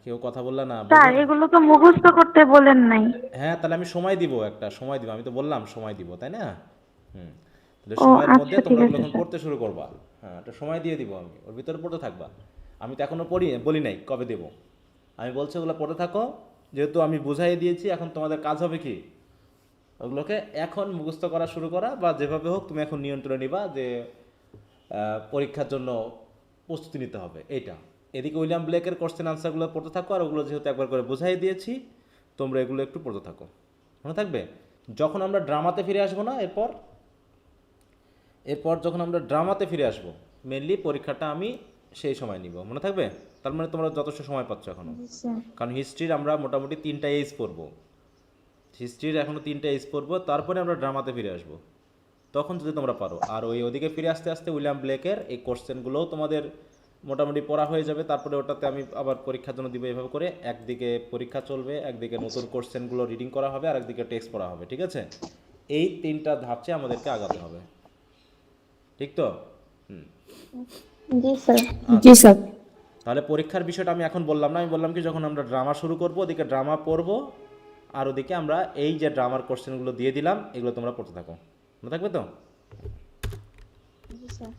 কেউ কথা বললা না, স্যার বোঝো না? এগুলো তো মুখস্থ করতে বলেন নাই। হ্যাঁ, তাহলে আমি সময় দিব, একটা সময় দিব, আমি তো বললাম সময় দিব, তাই না? হুম। তাহলে ও সময়ের মধ্যে আচ্ছা, তোমরা ঠিক ওগুলো আছে এখন স্যার। পড়তে শুরু করবা। হ্যাঁ, একটা সময় দিয়ে দিব, আমি ওর ভিতরে পড়তে থাকবা। আমি তো এখনো বলি নাই কবে দেব। আমি বলছি ওগুলো পড়তে থাকো। যেহেতু আমি বুঝাই দিয়েছি, এখন তোমাদের কাজ হবে কি, ওগুলোকে এখন মুখস্থ করা শুরু করা, বা যেভাবে হোক তুমি এখন নিয়ন্ত্রণে নিবা যে পরীক্ষার জন্য প্রস্তুতি নিতে হবে এইটা। এদিকে উইলিয়াম ব্লেকের কোশ্চেন আনসারগুলো পড়তে থাকো, আর ওগুলো যেহেতু একবার করে বুঝাই দিয়েছি, তোমরা এগুলো একটু পড়তে থাকো। মনে থাকবে? যখন আমরা ড্রামাতে ফিরে আসবো না, এরপর এরপর যখন আমরা ড্রামাতে ফিরে আসবো, মেনলি পরীক্ষাটা আমি সেই সময় নিব, মনে থাকবে? তার মানে তোমরা যথেষ্ট সময় পাচ্ছ এখনও। জি স্যার। কারণ হিস্ট্রির আমরা মোটামুটি 3টা এজ পড়বো। হিস্ট্রির এখনও 3টা এজ পড়বো, তারপরে আমরা ড্রামাতে ফিরে আসবো। তখন যদি তোমরা পারো, আর ওই ওদিকে ফিরে আসতে আসতে উইলিয়াম ব্লেকের এই কোশ্চেনগুলোও তোমাদের মোটামুটি পড়া হয়ে যাবে। তারপরে ওটাতে আমি আবার পরীক্ষার জন্য দিব। এভাবে করে একদিকে পরীক্ষা চলবে, একদিকে নতুন কোশ্চেনগুলো রিডিং করা হবে, আর একদিকে টেক্সট পড়া হবে, ঠিক আছে? এই 3টা ধাপে আমাদেরকে আগাতে হবে, ঠিক তো? হুম। জি স্যার। জি আচ্ছা, স্যার। তাহলে পরীক্ষার বিষয়টা আমি এখন বললাম না, আমি বললাম কি, যখন আমরা ড্রামা শুরু করব, ওদিকে ড্রামা পড়বো, আর ওদিকে আমরা এই যে ড্রামার কোশ্চেনগুলো দিয়ে দিলাম, এগুলো তোমরা পড়তে থাকো। মনে থাকবে তো? জি sir.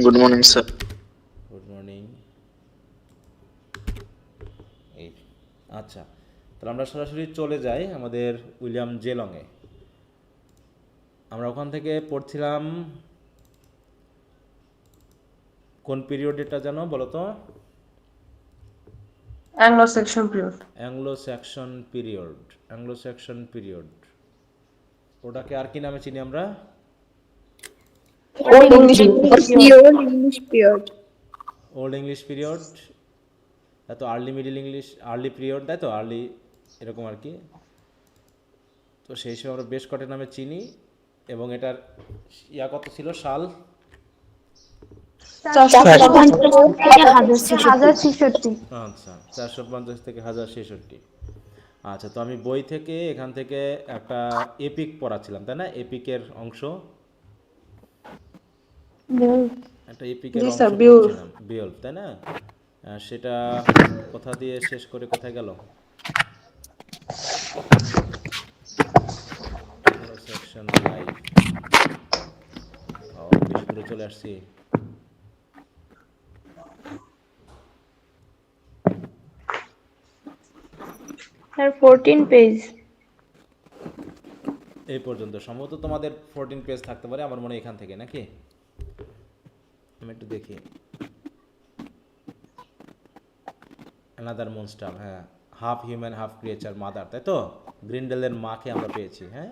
Good morning, sir. Good morning. এই, আচ্ছা, তাহলে আমরা সরাসরি চলে যাই আমাদের উইলিয়াম জেলংয়ে। আমরা ওখান থেকে পড়ছিলাম কোন পিরিয়ড, এটা জানো বলো তো? Anglo-Saxon period. Anglo Saxon period. Anglo Saxon period, ওটাকে আর কি নামে চিনি আমরা? Old Old English English or period. Old English period. Old English period, তাই তো? Early middle English, early period, তাই তো? আর্লি, এরকম আর কি। তো সেই সময় আমরা বেশ কটা নামে চিনি। এবং এটার কত ছিল সাল? 450 থেকে 1066। 1066। আচ্ছা, 450 থেকে 1066। আচ্ছা, তো আমি বই থেকে এখান থেকে একটা এপিক পড়াচ্ছিলাম, তাই না? এপিকের অংশ, একটা এপিকের Ji অংশ sir, Beowulf. পড়ছিলাম, বিয়ল্ফ, তাই না? সেটা কোথা দিয়ে শেষ করে কোথায় গেল? Anglo section life. ও, বেশি দূরে চলে আসছি। Sir 14 page. এই পর্যন্ত সম্ভবত তোমাদের 14 পেজ থাকতে পারে, আমার মনে হয় এখান থেকে, নাকি? আমি একটু দেখি। অ্যানাদার মনস্টার, হ্যাঁ। Half human half creature mother, তাই তো? গ্রিন্ডেলের মাকে আমরা পেয়েছি, হ্যাঁ।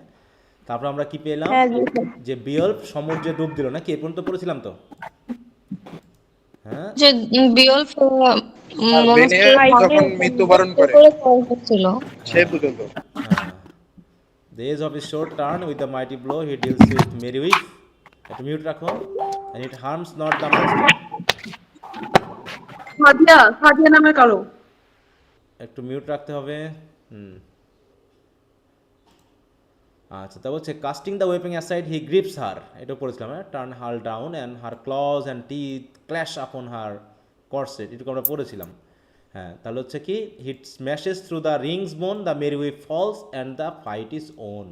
তারপর আমরা কি পেলাম? হ্যাঁ জি স্যার। যে বিয়ল্ফ সমুদ্রে ডুব দিল, নাকি? এ পর্যন্ত পড়েছিলাম তো, হ্যাঁ। যে বিয়ল্ফ আর বেনে মনস্টারের মাকে যখন মৃত্যুবরণ বিয়ে করে করে কল করছিল। সে পর্যন্ত। হ্যাঁ, the edge of his sword turn with a mighty blow he deals with Merryweave. একটু মিউট রাখো। And it harms not the monster. Sadia, Sadia নামে কারো। একটু মিউট রাখতে হবে। হুম। আচ্ছা, তা বলছে casting the weapon aside he grips her, এটা পড়েছিলাম, হ্যাঁ। Turn her down and her claws and teeth clash upon her corset, এটুকু আমরা পড়েছিলাম। হ্যাঁ, তাহলে হচ্ছে কি, it smashes through the rings bone, the merewife falls and the fight is won.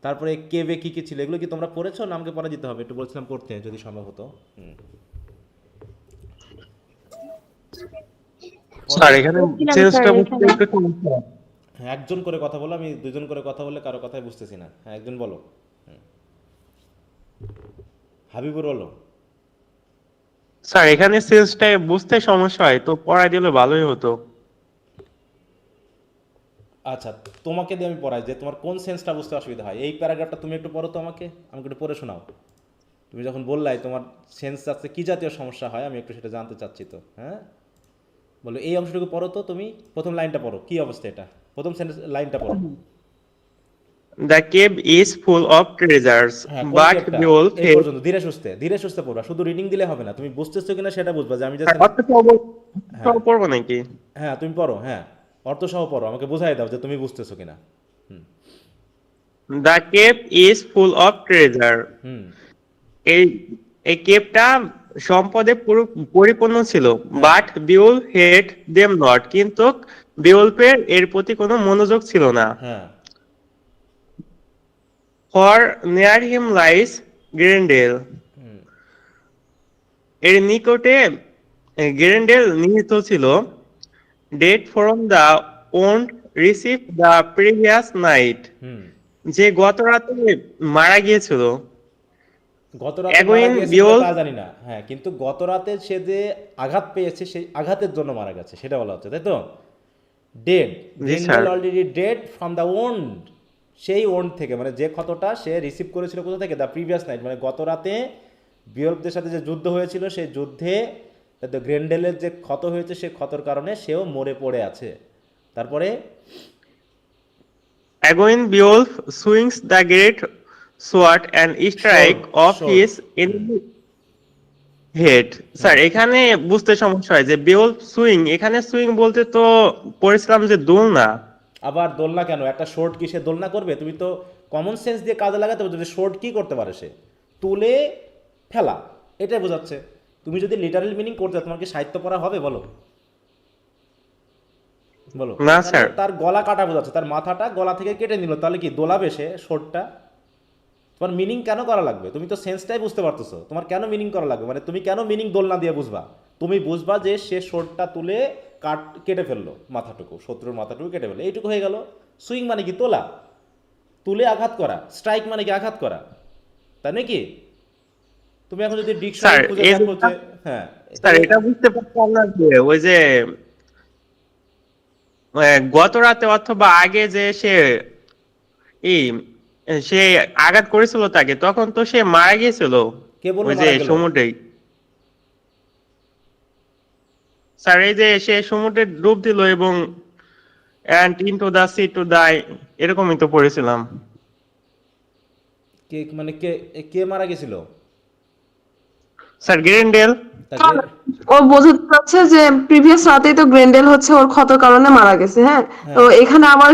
তারপরে কেভে কী কী ছিল, এগুলো কি তোমরা পড়েছো না আমাকে পড়া দিতে হবে? একটু বলছিলাম পড়তে, যদি সম্ভব হতো। হুম। পড়ো। স্যার এখানে বলছিলাম স্যার চেঞ্জটা বুঝতে এখানে। একটু সমস্যা। হ্যাঁ, একজন করে কথা বলো, আমি দুজন করে কথা বললে কারো কথাই বুঝতেছি না। হ্যাঁ, একজন বলো। হুম। হাবিবুর বলো। স্যার এখানে চেঞ্জটা বুঝতে সমস্যা হয়, তো পড়াই দিলে ভালোই হতো। আচ্ছা, তোমাকে দিয়ে আমি পড়াই, যে তোমার কোন সেন্সটা বুঝতে অসুবিধা হয়। এই প্যারাগ্রাফটা তুমি একটু পড়ো তো, আমাকে একটু পড়ে শোনাও। তুমি যখন বললাই তোমার সেন্স আছে, কী জাতীয় সমস্যা হয়, আমি একটু সেটা জানতে চাচ্ছি তো, হ্যাঁ। বলো, এই অংশটুকু পড়ো তো তুমি। প্রথম লাইনটা পড়ো, কী অবস্থা এটা? প্রথম সেন্টেন্স লাইনটা পড়ো। The cave is full of treasures, হ্যাঁ কোন but কেপটা Beowulf এই hid. পর্যন্ত ধীরে সুস্থে পড়বা, শুধু রিডিং দিলে হবে না, তুমি বুঝতেছো কিনা সেটা বুঝবা, যে আমি জাস্ট অর্থ সহ পড়বো নাকি? হ্যাঁ তুমি পড়ো, হ্যাঁ অর্থ সহ পড়ো, আমাকে বোঝাই দাও যে তুমি বুঝতেছো কিনা। The cave is full of treasure. হুম এই এই কেভটা সম্পদে পরিপূর্ণ ছিল, হ্যাঁ but Beowulf heed them not, কিন্তু বিউলফের এর প্রতি কোনো মনোযোগ ছিল না। হ্যাঁ for near him lies Grendel, এর নিকটে গ্রেন্ডেল নিহিত ছিল। Dead from the wound receive the previous night, হুম যে গত রাতে মারা গিয়েছিল। গত রাতে মারা এগোইন গিয়েছে বিউল, তা জানি না, হ্যাঁ কিন্তু গত রাতে সে যে আঘাত পেয়েছে সেই আঘাতের জন্য মারা গেছে সেটা বলা হচ্ছে, তাই তো? Dead, G sir. গ্রেন্ডেল already dead from the owned, সেই ওন্ড থেকে, মানে যে ক্ষতটা সে রিসিভ করেছিল কোথা থেকে, দ্য প্রিভিয়াস নাইট, মানে গত রাতে বিয়ল্পদের সাথে যে যুদ্ধ হয়েছিল সেই যুদ্ধে গ্রেন্ডেলের যে ক্ষত হয়েছে সেই ক্ষতর কারণে সেও মরে পড়ে আছে। তারপরে Again Beowulf swings the great sword and strike off sword. his enemy head. Sir এখানে বুঝতে সমস্যা হয় যে Beowulf সুইং, এখানে সুইং বলতে তো পড়েছিলাম যে দোলনা। আবার দোলনা কেন, একটা শর্ট কি সে দোলনা করবে? তুমি তো কমন সেন্স দিয়ে কাজে লাগাতে বলছো যে শর্ট কি করতে পারে সে, তুলে ফেলা, এটাই বোঝাচ্ছে। তুমি যদি লিটারাল মিনিং করতে চাও, তোমার কি সাহিত্য পড়া হবে বলো? বলো না এখানে স্যার। তার গলা কাটা বোঝাচ্ছে, তার মাথাটা গলা থেকে কেটে নিল, তাহলে কি দোলাবে সে শর্টটা? তোমার মিনিং কেন করা লাগবে? তুমি তো সেন্সটাই বুঝতে পারতেছো, তোমার কেন মিনিং করা লাগবে? মানে তুমি কেন মিনিং দোলনা দিয়ে বুঝবা? তুমি বুঝবা যে সে শর্টটা তুলে কেটে ফেললো, মাথাটুকু, শত্রুর মাথাটুকু কেটে ফেললো, এইটুকু হয়ে গেল। সুইং মানে কি? তোলা, তুলে আঘাত করা। স্ট্রাইক মানে কি? আঘাত করা, তাই নাকি? তুমি এখন যদি ডিকশনারি স্যার খুঁজে এই দেখো যে, হ্যাঁ স্যার এটা বুঝতে পারতাম না যে ওই যে গত রাতে অথবা আগে যে সে এই সে আঘাত করেছিল তাকে, তখন তো সে মারা গিয়েছিল কে বললো ওই যে মারা গেল? সমুদ্রেই। স্যার এই যে সে সমুদ্রে ডুব দিল এবং and into the sea to die, এরকমই তো পড়েছিলাম। কে মানে কে, কে মারা গেছিল? স্যার গ্রেন্ডেল। তাকে ও বোঝাতে চাচ্ছে যে প্রিভিয়াস রাতেই তো গ্রেন্ডেল হচ্ছে ওর ক্ষতর কারণে মারা গেছে, হ্যাঁ। তো হ্যাঁ এখানে আবার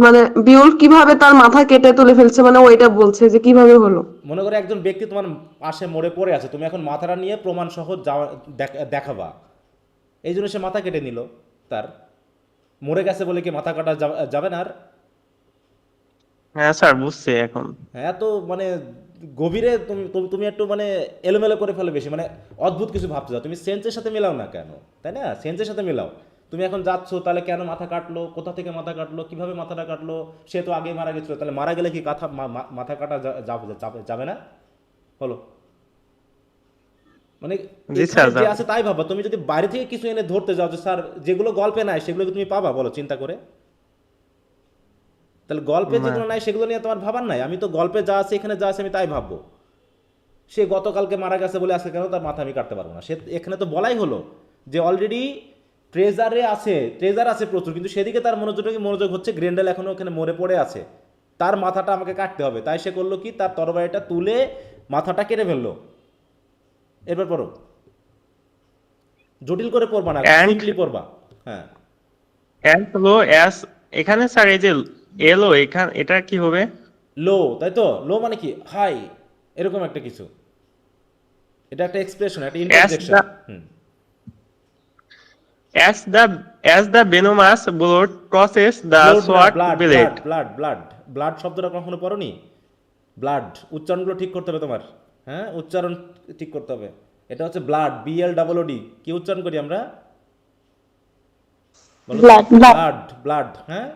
মানে বিউল কিভাবে তার মাথা কেটে তুলে ফেলছে, মানে ওইটা বলছে যে কিভাবে হলো। মনে করো একজন ব্যক্তি তোমার পাশে মরে পড়ে আছে, তুমি এখন মাথাটা নিয়ে প্রমাণ সহ দেখাবা, এই জন্য সে মাথা কেটে নিল। তার মরে গেছে বলে কি মাথা কাটা যাবে না আর? হ্যাঁ স্যার বুঝছি এখন। হ্যাঁ এত মানে গভীরে তুমি তুমি তুমি একটু মানে এলোমেলো করে ফেলে বেশি, মানে অদ্ভুত কিছু ভাবতে যাও, তুমি সেন্সের সাথে মেলাও না কেন, তাই না? সেন্সের সাথে মেলাও। তুমি এখন যাচ্ছ, তাহলে কেন মাথা কাটলো, কোথা থেকে মাথা কাটলো, কিভাবে মাথাটা কাটলো, সে তো আগেই মারা গেছিলো, তাহলে মারা গেলে কি মাথা কাটা যাবে না? বলো। মানে জি এখানে স্যার যে আছে তাই ভাববা, তুমি যদি বাইরে থেকে কিছু এনে ধরতে যাও যে স্যার যেগুলো গল্পে নাই সেগুলো কি তুমি পাবা? বলো চিন্তা করে। তাহলে গল্পে না। যেগুলো নাই সেগুলো নিয়ে তোমার ভাবার নাই, আমি তো গল্পে যা আছে এখানে যা আছে আমি তাই ভাববো। সে গতকালকে মারা গেছে বলে আজকে কেন তার মাথা আমি কাটতে পারবো না? সে এখানে তো বলাই হলো যে অলরেডি ট্রেজার আছে প্রচুর, কিন্তু সেদিকে তার মনোযোগ হচ্ছে গ্রেন্ডেল এখনো ওখানে মরে পড়ে আছে, তার মাথাটা আমাকে কাটতে হবে, তাই সে করলো কি, তার তরবারিটা তুলে মাথাটা কেটে ফেললো। এরপর পড়ো, জটিল করে পড়বা না, And সিম্পলি পড়বা। হ্যাঁ and low as, এখানে স্যার এই যে এলো, এখানে এটা কি হবে? লো, তাই তো? লো মানে কি? হাই, এরকম একটা কিছু, এটা একটা এক্সপ্রেশন, একটা As interjection. the as the venomous blood crosses the sword blade. Blood শব্দটা কখনো পড়োনি? ব্লাড, উচ্চারণগুলো ঠিক করতে হবে তোমার, হ্যাঁ উচ্চারণ ঠিক করতে হবে। এটা হচ্ছে ব্লাড, BLOOD। কি উচ্চারণ করি আমরা? Blood, blood. ব্লাড, হ্যাঁ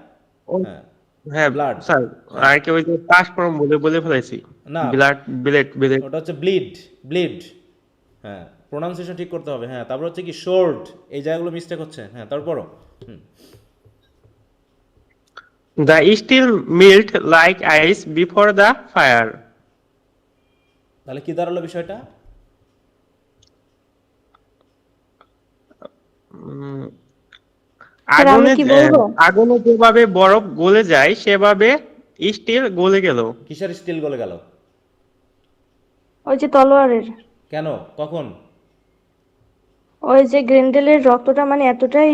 হ্যাঁ হ্যাঁ Blood. স্যার, আর কি ওই যে পাসফর্ম বলে ফেলেছি। না। Blood blade blade. ওটা হচ্ছে ব্লিড, হ্যাঁ প্রোনাউন্সিয়েশন ঠিক করতে হবে। হ্যাঁ তারপর হচ্ছে কি শোর্ড, এই জায়গাগুলো মিস্টেক হচ্ছে। হ্যাঁ তারপরও The steel melt like ice before the fire. তাহলে কি দাঁড়ালো বিষয়টা? স্যার, আমি আগুনে কি বলবো? আগুনে যেভাবে বরফ গলে যায় সেভাবে স্টিল গলে গেল? কিসের স্টিল গলে গেল? ওই যে তলোয়ারের, কেন? কখন? ওই যে গ্রেন্ডেলের রক্তটা মানে এতটাই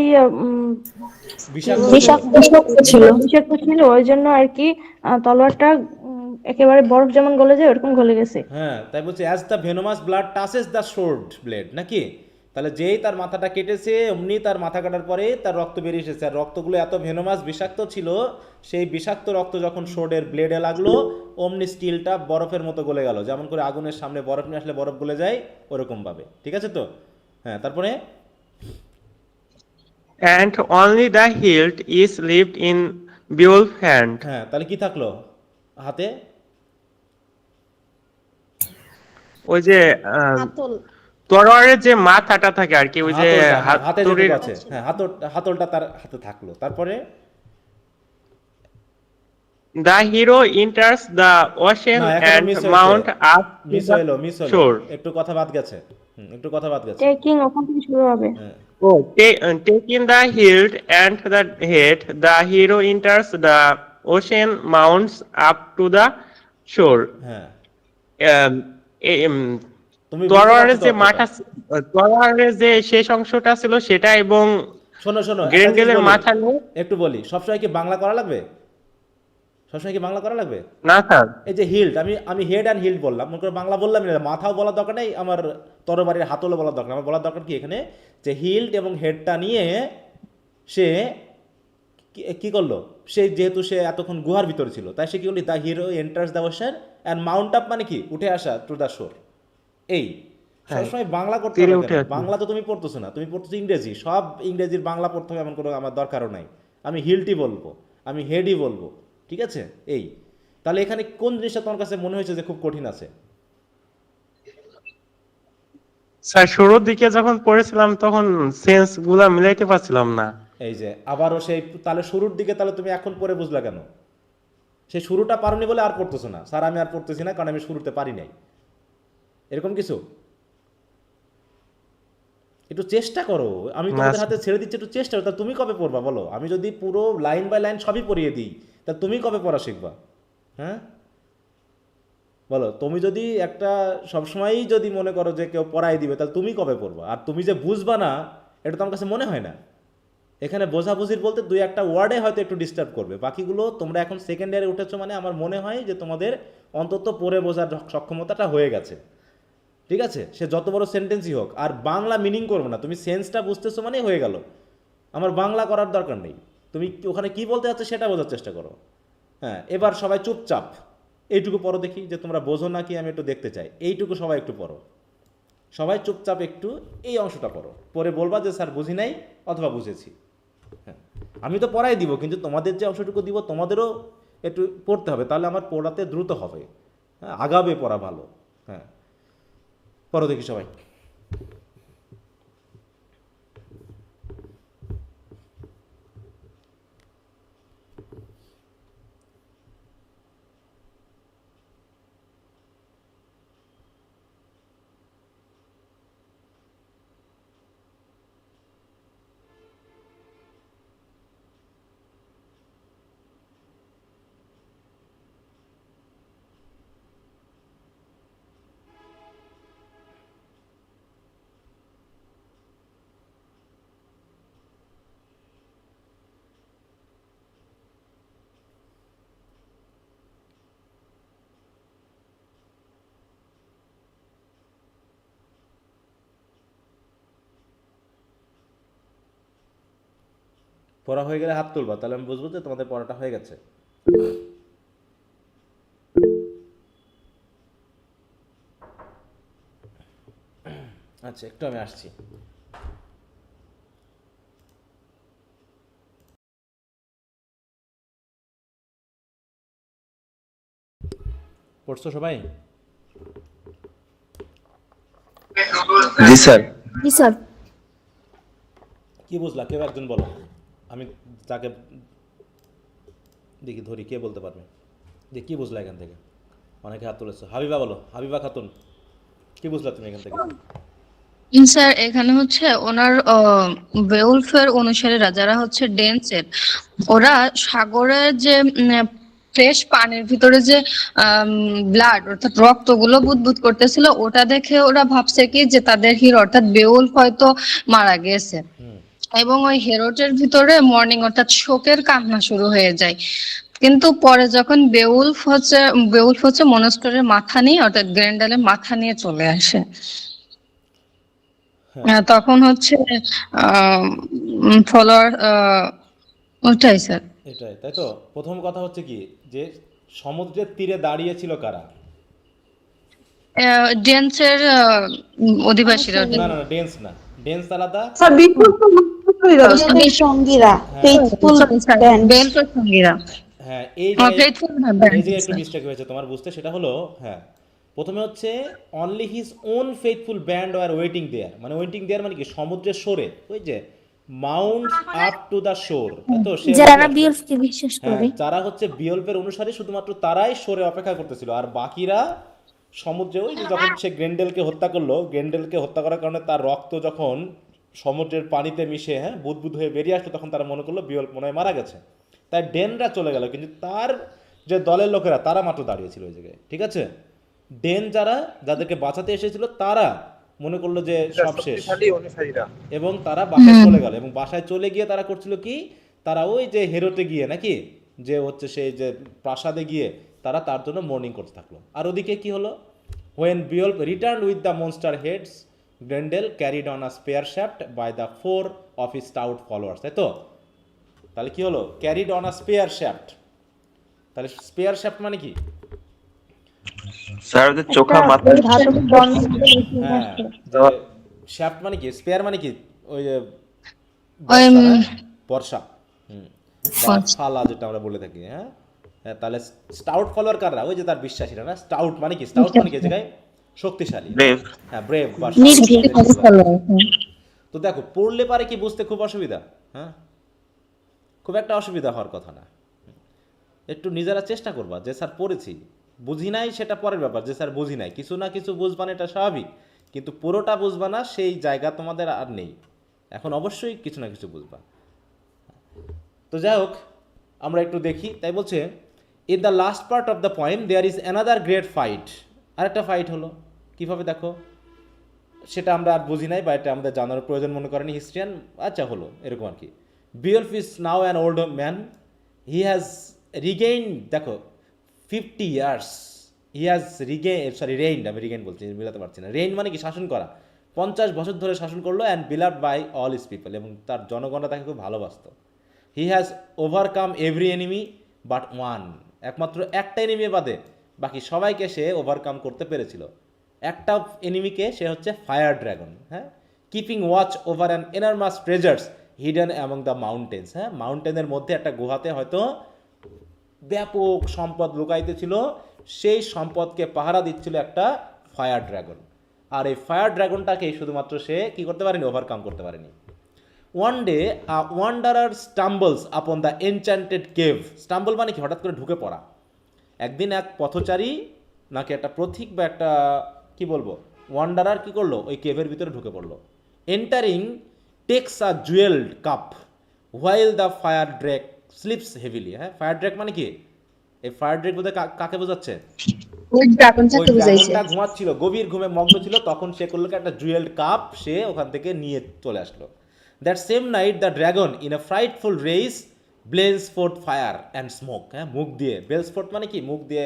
বিষাক্ত বিষাক্ত ছিল, বিষাক্ত ছিল, ওই জন্য আর কি তলোয়ারটা একেবারে বরফ যেমন গলে যায় ওরকম গলে গেছে। হ্যাঁ, তাই বলছে as the venomous blood touches the শোর্ড blade, নাকি? তাহলে যেই তার মাথাটা কেটেছে অমনি তার মাথা কাটার পরে তার রক্ত বেরিয়ে এসেছে, আর রক্তগুলো এত ভেনোমাস বিষাক্ত ছিল, সেই বিষাক্ত রক্ত যখন শোর্ডের ব্লেডে লাগলো অমনি স্টিলটা বরফের মতো গলে গেল, যেমন করে আগুনের সামনে বরফ নিয়ে আসলে বরফ গলে যায় ওরকমভাবে। ঠিক আছে তো? হ্যাঁ, তারপরে? And only the hilt is left in Beowulf's hand. হ্যাঁ, তাহলে কি থাকলো হাতে? ওই যে হাতল, তলোয়ারের যে মাথাটা থাকে আর কি, ওই যে হাতলটা, হ্যাঁ, হাতে হাতুড়ির। যেটুকু আছে, হ্যাঁ, হাতলটা তার হাতে থাকলো। তারপরে? The hero enters the ocean না, এখনো and মিস হয়েছে, mount up to miss the হইলো, মিস হইলো, shore. একটু কথা বাদ গেছে। একটু কথা বাদ গেছে। টেকিং ওখান থেকে শুরু হবে। হ্যাঁ, Oh, taking the hilt and the head, the hero enters the ocean, mounts up to the shore. হ্যাঁ, Um, um, তুমি বুঝতে পারছো তলোয়ারের তো যে অর্থটা? মাথা, তলোয়ারের যে শেষ অংশটা ছিল সেটা, এবং শোনো শোনো, একটা জিনিস গ্রেন্ডেলের বলি, মাথা নিয়ে। একটু বলি, সবসময় কি বাংলা করা লাগবে? সবসময় কি বাংলা করা লাগবে? না স্যার, এই যে হিল্ড, আমি হেড অ্যান্ড হিল্ড বললাম, মনে করে বাংলা বললাম না, মাথাও বলার দরকার নেই, আমার তরবারির হাতলও বলার দরকার নেই। আমার বলার দরকার কি এখানে, যে হিল্ড এবং হেডটা নিয়ে সে কি করলো, সে যেহেতু সে এতক্ষণ গুহার ভিতরে ছিল, তাই সে কি করলো, the hero enters the ocean and Mount up, মানে কি উঠে আসা টু দ্য শোর। এই হ্যাঁ, সবসময় বাংলা করতে তীরে হবে উঠে কেন? আসবে। বাংলা তো তুমি পড়তেছো না, তুমি পড়তেছো ইংরেজি, সব ইংরেজির বাংলা পড়তে হবে এমন কোনো আমার দরকারও নাই। আমি হিলটি বলবো, আমি হেডই বলবো, ঠিক আছে? এই তাহলে এখানে কোন জিনিসটা তোমার কাছে মনে হয়েছে যে খুব কঠিন আছে? স্যার শুরুর দিকে যখন পড়েছিলাম তখন সেন্স গুলা মিলাইতে পারছিলাম না। এই যে আবারও সেই, তাহলে শুরুর দিকে তাহলে তুমি এখন পড়ে বুঝলা কেন? সেই শুরুটা পারোনি বলে আর পড়তেছো না, স্যার আমি আর পড়তেছি না কারণ আমি শুরুতে পারি নাই, এরকম কিছু? একটু চেষ্টা করো, আমি তোমাদের হাতে ছেড়ে দিচ্ছি, একটু চেষ্টা করো। তা তুমি কবে পড়বা বলো? আমি যদি পুরো লাইন বাই লাইন সবই পড়িয়ে দিই, তা তুমি কবে পড়া শিখবা? হ্যাঁ বলো, তুমি যদি একটা সবসময়ই যদি মনে করো যে কেউ পড়াই দিবে, তাহলে তুমি কবে পড়বা? আর তুমি যে বুঝবা না, এটা তো আমার কাছে মনে হয় না। এখানে বোঝাবুঝির বলতে দুই একটা ওয়ার্ডে হয়তো একটু ডিস্টার্ব করবে, বাকিগুলো তোমরা এখন সেকেন্ড ইয়ারে উঠেছো মানে আমার মনে হয় যে তোমাদের অন্তত পড়ে বোঝার সক্ষমতাটা হয়ে গেছে। ঠিক আছে, সে যত বড় সেন্টেন্সই হোক, আর বাংলা মিনিং করবো না, তুমি সেন্সটা বুঝতেছো মানেই হয়ে গেল, আমার বাংলা করার দরকার নেই। তুমি ওখানে কি বলতে চাচ্ছ সেটা বোঝার চেষ্টা করো। হ্যাঁ, এবার সবাই চুপচাপ এইটুকু পড়ো দেখি, যে তোমরা বোঝো নাকি আমি একটু দেখতে চাই। এইটুকু সবাই একটু পড়ো, সবাই চুপচাপ একটু এই অংশটা পড়ো, পরে বলবা যে স্যার বুঝি নাই অথবা বুঝেছি। হ্যাঁ, আমি তো পড়াই দিব, কিন্তু তোমাদের যে অংশটুকু দিব তোমাদেরও একটু পড়তে হবে, তাহলে আমার পড়াতে দ্রুত হবে। হ্যাঁ, আগাবে পড়া ভালো। হ্যাঁ, পড়ো দেখি সবাই। পড়া হয়ে গেলে হাত তুলবা, তাহলে আমি বুঝবো যে তোমাদের পড়াটা হয়ে গেছে। আচ্ছা, একটু আমি আসছি। পড়ছো সবাই? জি স্যার। জি স্যার। কি বুঝলা কেউ একজন বলো, আমি তাকে দেখি ধরি, কে বলতে পারবে যে কি বুঝলা এখান থেকে? অনেকে হাত তুলেছো। হাবিবা বলো, হাবিবা খাতুন, কি বুঝলা তুমি এখান থেকে? স্যার এখানে হচ্ছে ওনার বেউলফের অনুসারীরা যারা হচ্ছে ডেন্সের, ওরা সাগরের যে ফ্রেশ পানির ভিতরে যে ব্লাড অর্থাৎ রক্তগুলো বুদবুদ করতেছিল, ওটা দেখে ওরা ভাবছে কি যে তাদের হিরো অর্থাৎ বেউলফ হয়তো মারা গেছে। এবং ওই হেরোটের ভিতরে মর্নিং অর্থাৎ শোকের কান্না শুরু হয়ে যায়। কিন্তু পরে যখন বেউলফ হচ্ছে মনস্টারের মাথা নিয়ে অর্থাৎ গ্রেন্ডেলের মাথা নিয়ে চলে আসে। তখন হচ্ছে ফলোয়ার ওটাই স্যার। এটাই, তাই তো। প্রথম কথা হচ্ছে কি যে সমুদ্রের তীরে দাঁড়িয়ে ছিল কারা? ডেন্সের অধিবাসীরা। না না না, ডেন্স না, ডেন্স আলাদা। স্যার বিশ্বস্ত মুসলিমরা। আমাদের সঙ্গীরা ফেইথফুল ব্যান্ড। বেলফের সঙ্গীরা। হ্যাঁ, এই জায়গায় ফেইথফুল এই জায়গায় একটু মিস্টেক হয়েছে তোমার বুঝতে। সেটা হলো, হ্যাঁ, প্রথমে হচ্ছে only his own faithful band are waiting there. মানে ওয়েটিং দেয়ার মানে কি, সমুদ্রের শোরে, ওই যে মাউন্ট আপ টু দ্য শোর, তো সে যারা বিএফকে বিশ্বাস হ্যাঁ, করে, যারা হচ্ছে বিয়ল্পের অনুসারী, শুধুমাত্র তারাই শোরে অপেক্ষা করতেছিল, আর বাকিরা সমুদ্রে। ওই যে যখন সে গ্রেন্ডেলকে হত্যা করলো, গ্রেন্ডেলকে হত্যা করার কারণে তার রক্ত যখন সমুদ্রের পানিতে মিশে বুদবুদ হয়ে বেরিয়ে আসলো, তখন তারা মনে করলো বিয়ল্প মনে হয় মারা গেছে, তাই ডেনরা চলে গেল। কিন্তু তার যে দলের লোকেরা তারা মাত্র দাঁড়িয়েছিল ওই জায়গায়, ঠিক আছে। ডেন যাদেরকে বাঁচাতে এসেছিল তারা মনে করলো যে সব শেষ, এবং তারা বাসায় চলে গেল। এবং বাসায় চলে গিয়ে তারা করছিল কি, তারা ওই যে হেরোতে গিয়ে নাকি, যে হচ্ছে সেই যে প্রাসাদে গিয়ে তারা তার জন্য মর্নিং করতে থাকলো। আর ওদিকে কি হলো, when Beowulf returned with the monster heads, Grendel carried on a spear shaft by the 4 of his stout followers, তাই তো। তাহলে কি হলো, carried on a spare shaft. তাহলে স্পেয়ার শ্যাফট মানে কি? স্যার ওদের চোখা মাথা। ধাতব দণ্ড। হ্যাঁ, শ্যাফট মানে কি, স্পেয়ার মানে কি, ওই যে ওই, বর্ষা, বা ফালা যেটা আমরা বলে থাকি। হ্যাঁ, তাহলে স্টাউট ফলোয়ার কাররা, ওই যে তার বিশ্বাসীরা না। স্টাউট মানে কি, স্টাউট মানে কি জায়গায় শক্তিশালী, ব্রেভ। হ্যাঁ, ব্রেভ বা নির্ভীক। তো দেখো, পড়লে পারে কি বুঝতে খুব অসুবিধা, হ্যাঁ, খুব একটা অসুবিধা হওয়ার কথা না। একটু নিজেরা চেষ্টা করবা, যে স্যার পড়েছি, বুঝি নাই সেটা পরের ব্যাপার, যে স্যার বুঝি নাই, কিছু না কিছু বুঝবা না, এটা স্বাভাবিক, কিন্তু পুরোটা বুঝবা না সেই জায়গা তোমাদের আর নেই। এখন অবশ্যই কিছু না কিছু বুঝবা। তো যাই হোক, আমরা একটু দেখি। তাই বলছে, in the last part of the poem there is another great fight. আরেকটা ফাইট হলো, কীভাবে দেখো, সেটা আমরা আর বুঝি নাই, বা এটা আমাদের জানার প্রয়োজন মনে করেনি হিস্ট্রিয়ান। আচ্ছা, হলো এরকম আর কি। বিয়লফ is now an old man, he has Regain, দেখো 50 ইয়ার্স হি হ্যাজ রেইনড, আমি রিগেইন বলছি, মিলাতে পারছি না। রেইন মানে কি, শাসন করা। 50 বছর ধরে শাসন করলো, and beloved by all his people, এবং তার জনগণরা তাকে খুব ভালোবাসত। He has overcome every enemy but one, একমাত্র একটা এনিমি বাদে বাকি সবাইকে সে ওভারকাম করতে পেরেছিল। একটা এনিমিকে, সে হচ্ছে ফায়ার ড্রাগন। হ্যাঁ, keeping watch over an enormous treasures hidden among the mountains. হ্যাঁ, মাউন্টেনের মধ্যে একটা গুহাতে হয়তো ব্যাপক সম্পদ লুকাইতে ছিল, সেই সম্পদকে পাহারা দিচ্ছিল একটা ফায়ার ড্রাগন। আর এই ফায়ার ড্রাগনটাকে শুধুমাত্র সে কি করতে পারেনি, ওভারকাম করতে পারেনি। One day a wanderer stumbles upon the enchanted cave. Stumble মানে কি, হঠাৎ করে ঢুকে পড়া। একদিন এক পথচারী নাকি একটা পথিক বা একটা কি বলবো ওয়ান্ডারার কি করলো, ওই কেভের ভিতরে ঢুকে পড়লো। Entering takes a jewelled cup while the fire drake sleeps heavily. হ্যাঁ, ফায়ার ড্রেক মানে কি, এই ফায়ার ড্রেক বলতে কাকে বোঝাচ্ছে? ওই ড্রাগনটাকে বুঝাইছে। ড্রাগনটা ঘুমাচ্ছিল, গভীর ঘুমে মগ্ন ছিল, তখন সে করলো কি, একটা জুয়েলড কাপ সে ওখান থেকে নিয়ে চলে আসলো। That same night the dragon in a frightful rage blazes forth fire and smoke. হ্যাঁ, মুখ দিয়ে, বেলস ফোর্থ মানে কি, মুখ দিয়ে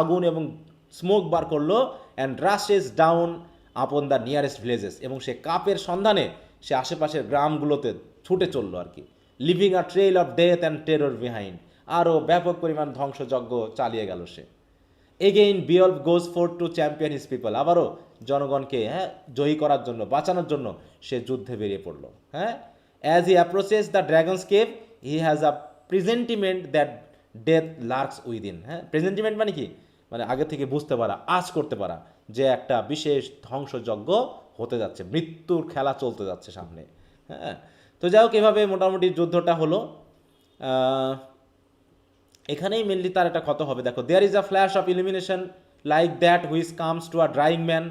আগুন এবং স্মোক বার করলো। And রাশেস down upon the nearest villages, এবং সে কাপের সন্ধানে সে আশেপাশের গ্রামগুলোতে ছুটে চললো আর কি। Leaving a trail of death and terror behind, আরও ব্যাপক পরিমাণ ধ্বংসযজ্ঞ চালিয়ে গেল সে। Again Beowulf goes forth to champion his people, আবারও জনগণকে জয়ী করার জন্য, বাঁচানোর জন্য সে যুদ্ধে বেরিয়ে পড়লো। হ্যাঁ, as he approaches the dragon's cave he has a presentiment that death lurks within. হ্যাঁ, প্রেজেন্টিমেন্ট মানে কি, মানে আগে থেকে বুঝতে পারা, আজ করতে পারা, যে একটা বিশেষ ধ্বংসযজ্ঞ হতে যাচ্ছে, মৃত্যুর খেলা চলতে যাচ্ছে সামনে। হ্যাঁ, তো যাই হোক, এভাবে মোটামুটি যুদ্ধটা হলো। এখানেই মেনলি তার একটা ক্ষত হবে। দেখো, there is a flash of illumination like that which comes to a ড্রাইং man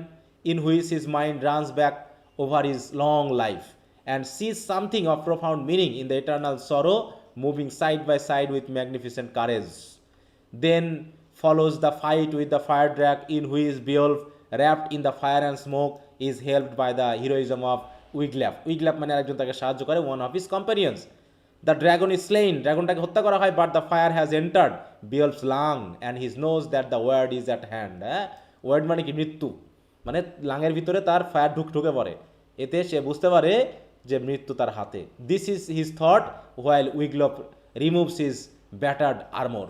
in which his mind runs back over his long life and sees something of profound meaning in the eternal sorrow moving side by side with magnificent courage. Then follows the fight with the fire drag, in which Beowulf, wrapped in the fire and smoke, is helped by the heroism of Wiglaf. Wiglaf মানে আরেকজন তাকে সাহায্য করে, one of his companions. The dragon is slain, ড্রাগনটাকে হত্যা করা হয়, but the fire has entered Beowulf's lung and he knows that the word is at hand. Word মানে কি? মৃত্যু। মানে লাঙের ভিতরে তার ফায়ার ঢুকে পড়ে, এতে সে বুঝতে পারে যে মৃত্যু তার হাতে। This is his thought while Wiglaf removes his battered armour.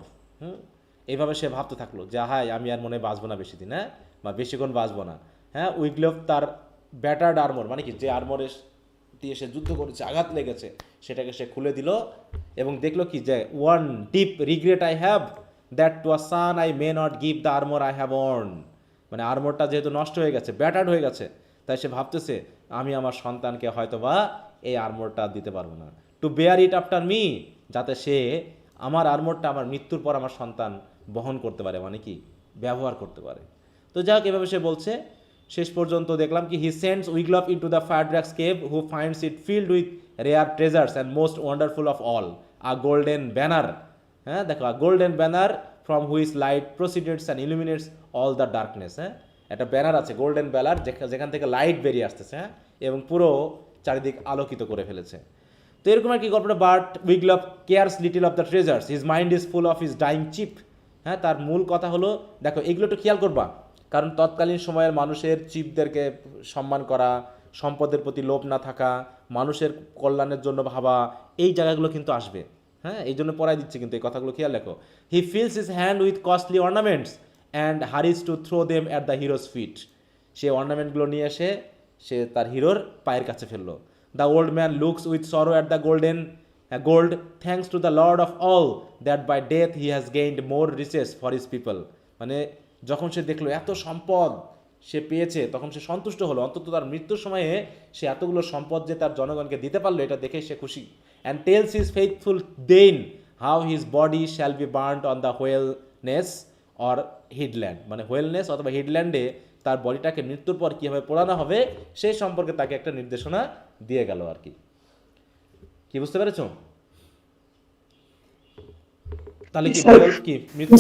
এইভাবে সে ভাবতে থাকলো যে হাই, আমি আর মনে বাঁচবো না বেশি দিন, হ্যাঁ, বা বেশিক্ষণ বাঁচবো না। হ্যাঁ, উইগলফ তার ব্যাটার্ড আর্মর মানে কি, যে আর্মরের দিয়ে সে যুদ্ধ করেছে, আঘাত লেগেছে, সেটাকে সে খুলে দিল এবং দেখলো কি যে one deep regret I have that to a son I may not give the armour I have worn. মানে আর্মরটা যেহেতু নষ্ট হয়ে গেছে, ব্যাটার্ড হয়ে গেছে, তাই সে ভাবতেছে আমি আমার সন্তানকে হয়তো বা এই আর্মরটা দিতে পারবো না, to bear it after me, যাতে সে আমার আর্মরটা আমার মৃত্যুর পর আমার সন্তান বহন করতে পারে, মানে কি ব্যবহার করতে পারে। তো যাক, এভাবে সে বলছে। শেষ পর্যন্ত দেখলাম কি he sends Wiglaf into the fire drake's cave, who finds it filled with rare treasures and most wonderful of all, a golden banner. হ্যাঁ, দেখো, a golden banner from which light proceeds and illuminates all the darkness. হ্যাঁ, একটা banner আছে, golden banner, যেখান থেকে light বেরিয়ে আসতেছে, হ্যাঁ, এবং পুরো চারিদিক আলোকিত করে ফেলেছে। তো এরকম আর কি গল্পটা। But Wiglaf cares little of the treasures, his mind is full of his dying chief. হ্যাঁ, তার মূল কথা হলো, দেখো এগুলো একটু খেয়াল করবা, কারণ তৎকালীন সময়ের মানুষের চিপদেরকে সম্মান করা, সম্পদের প্রতি লোভ না থাকা, মানুষের কল্যাণের জন্য ভাবা, এই জায়গাগুলো কিন্তু আসবে। হ্যাঁ, এই জন্য পড়াই দিচ্ছে, কিন্তু এই কথাগুলো খেয়াল রাখো। He fills his hand with costly ornaments and hurries to throw them at the hero's feet. সে অর্নামেন্টগুলো নিয়ে এসে সে তার হিরোর পায়ের কাছে ফেললো। The old man looks with sorrow at the gold, thanks to the Lord of all that by death he has gained more riches for his people. মানে যখন সে দেখলো এত সম্পদ সে পেয়েছে, তখন সে সন্তুষ্ট হলো, অন্তত তার মৃত্যুর সময়ে সে এতগুলো সম্পদ যে তার জনগণকে দিতে পারলো, এটা দেখে সে খুশি। And tells his faithful thane how his body shall be burned on the Whale's Ness or headland, মানে হোয়েলনেস অথবা হিডল্যান্ডে তার বডিটাকে মৃত্যুর পর কীভাবে পোড়ানো হবে সেই সম্পর্কে তাকে একটা নির্দেশনা দিয়ে গেল আর কি। কি বুঝতে পেরেছ? তাহলে কি বিয়ল্ফ কি মৃত্যু?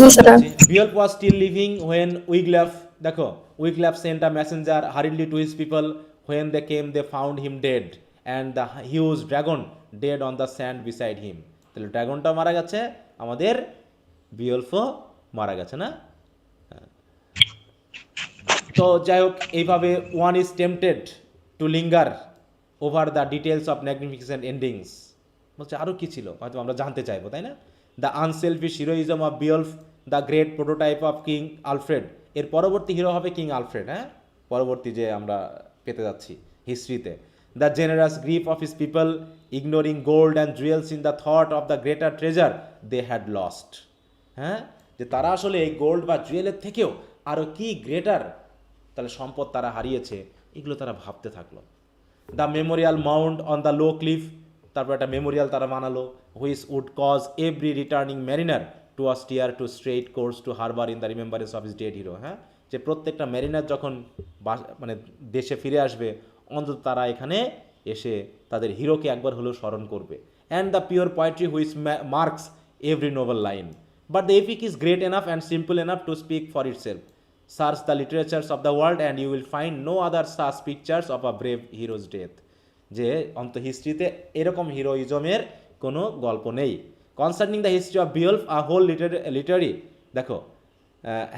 Beowulf was still living when Wiglaf, দেখো, Wiglaf sent a messenger hurriedly to his people, when they came they found him dead and the huge dragon dead on the sand beside him. তাহলে ড্রাগনটাও মারা গেছে, আমাদের বিয়ল্ফও মারা গেছে না? তো যাই হোক, এইভাবে one is tempted two linger over the details of magnificent endings. বলছে আরও কী ছিল, হয়তো আমরা জানতে চাইবো, তাই না? The unselfish heroism of Beowulf, the great prototype of King Alfred. এর পরবর্তী হিরো হবে কিং আলফ্রেড। হ্যাঁ, পরবর্তী যে আমরা পেতে যাচ্ছি হিস্ট্রিতে। The generous grief of his people, ignoring gold and jewels in the thought of the greater treasure they had lost. হ্যাঁ, যে তারা আসলে এই গোল্ড বা জুয়েলের থেকেও আরও কি গ্রেটার তাহলে সম্পদ তারা হারিয়েছে, এগুলো তারা ভাবতে থাকলো। The memorial mount on the low cliff, তারপর একটা মেমোরিয়াল তারা বানালো, which would cause every returning mariner to a steer to straight course to harbour in the remembrance of his dead hero. হ্যাঁ, যে প্রত্যেকটা ম্যারিনার যখন মানে দেশে ফিরে আসবে, অন্তত তারা এখানে এসে তাদের হিরোকে একবার হলেও স্মরণ করবে। And the pure poetry which marks every Nobel line, but the epic is great enough and simple enough to speak for itself. Search the literatures of the world and you will find no other such pictures of a brave hero's death. যে অন্ত হিস্ট্রিতে এরকম হিরোইজমের কোনো গল্প নেই। Concerning the history of Beowulf a whole literary, দেখো,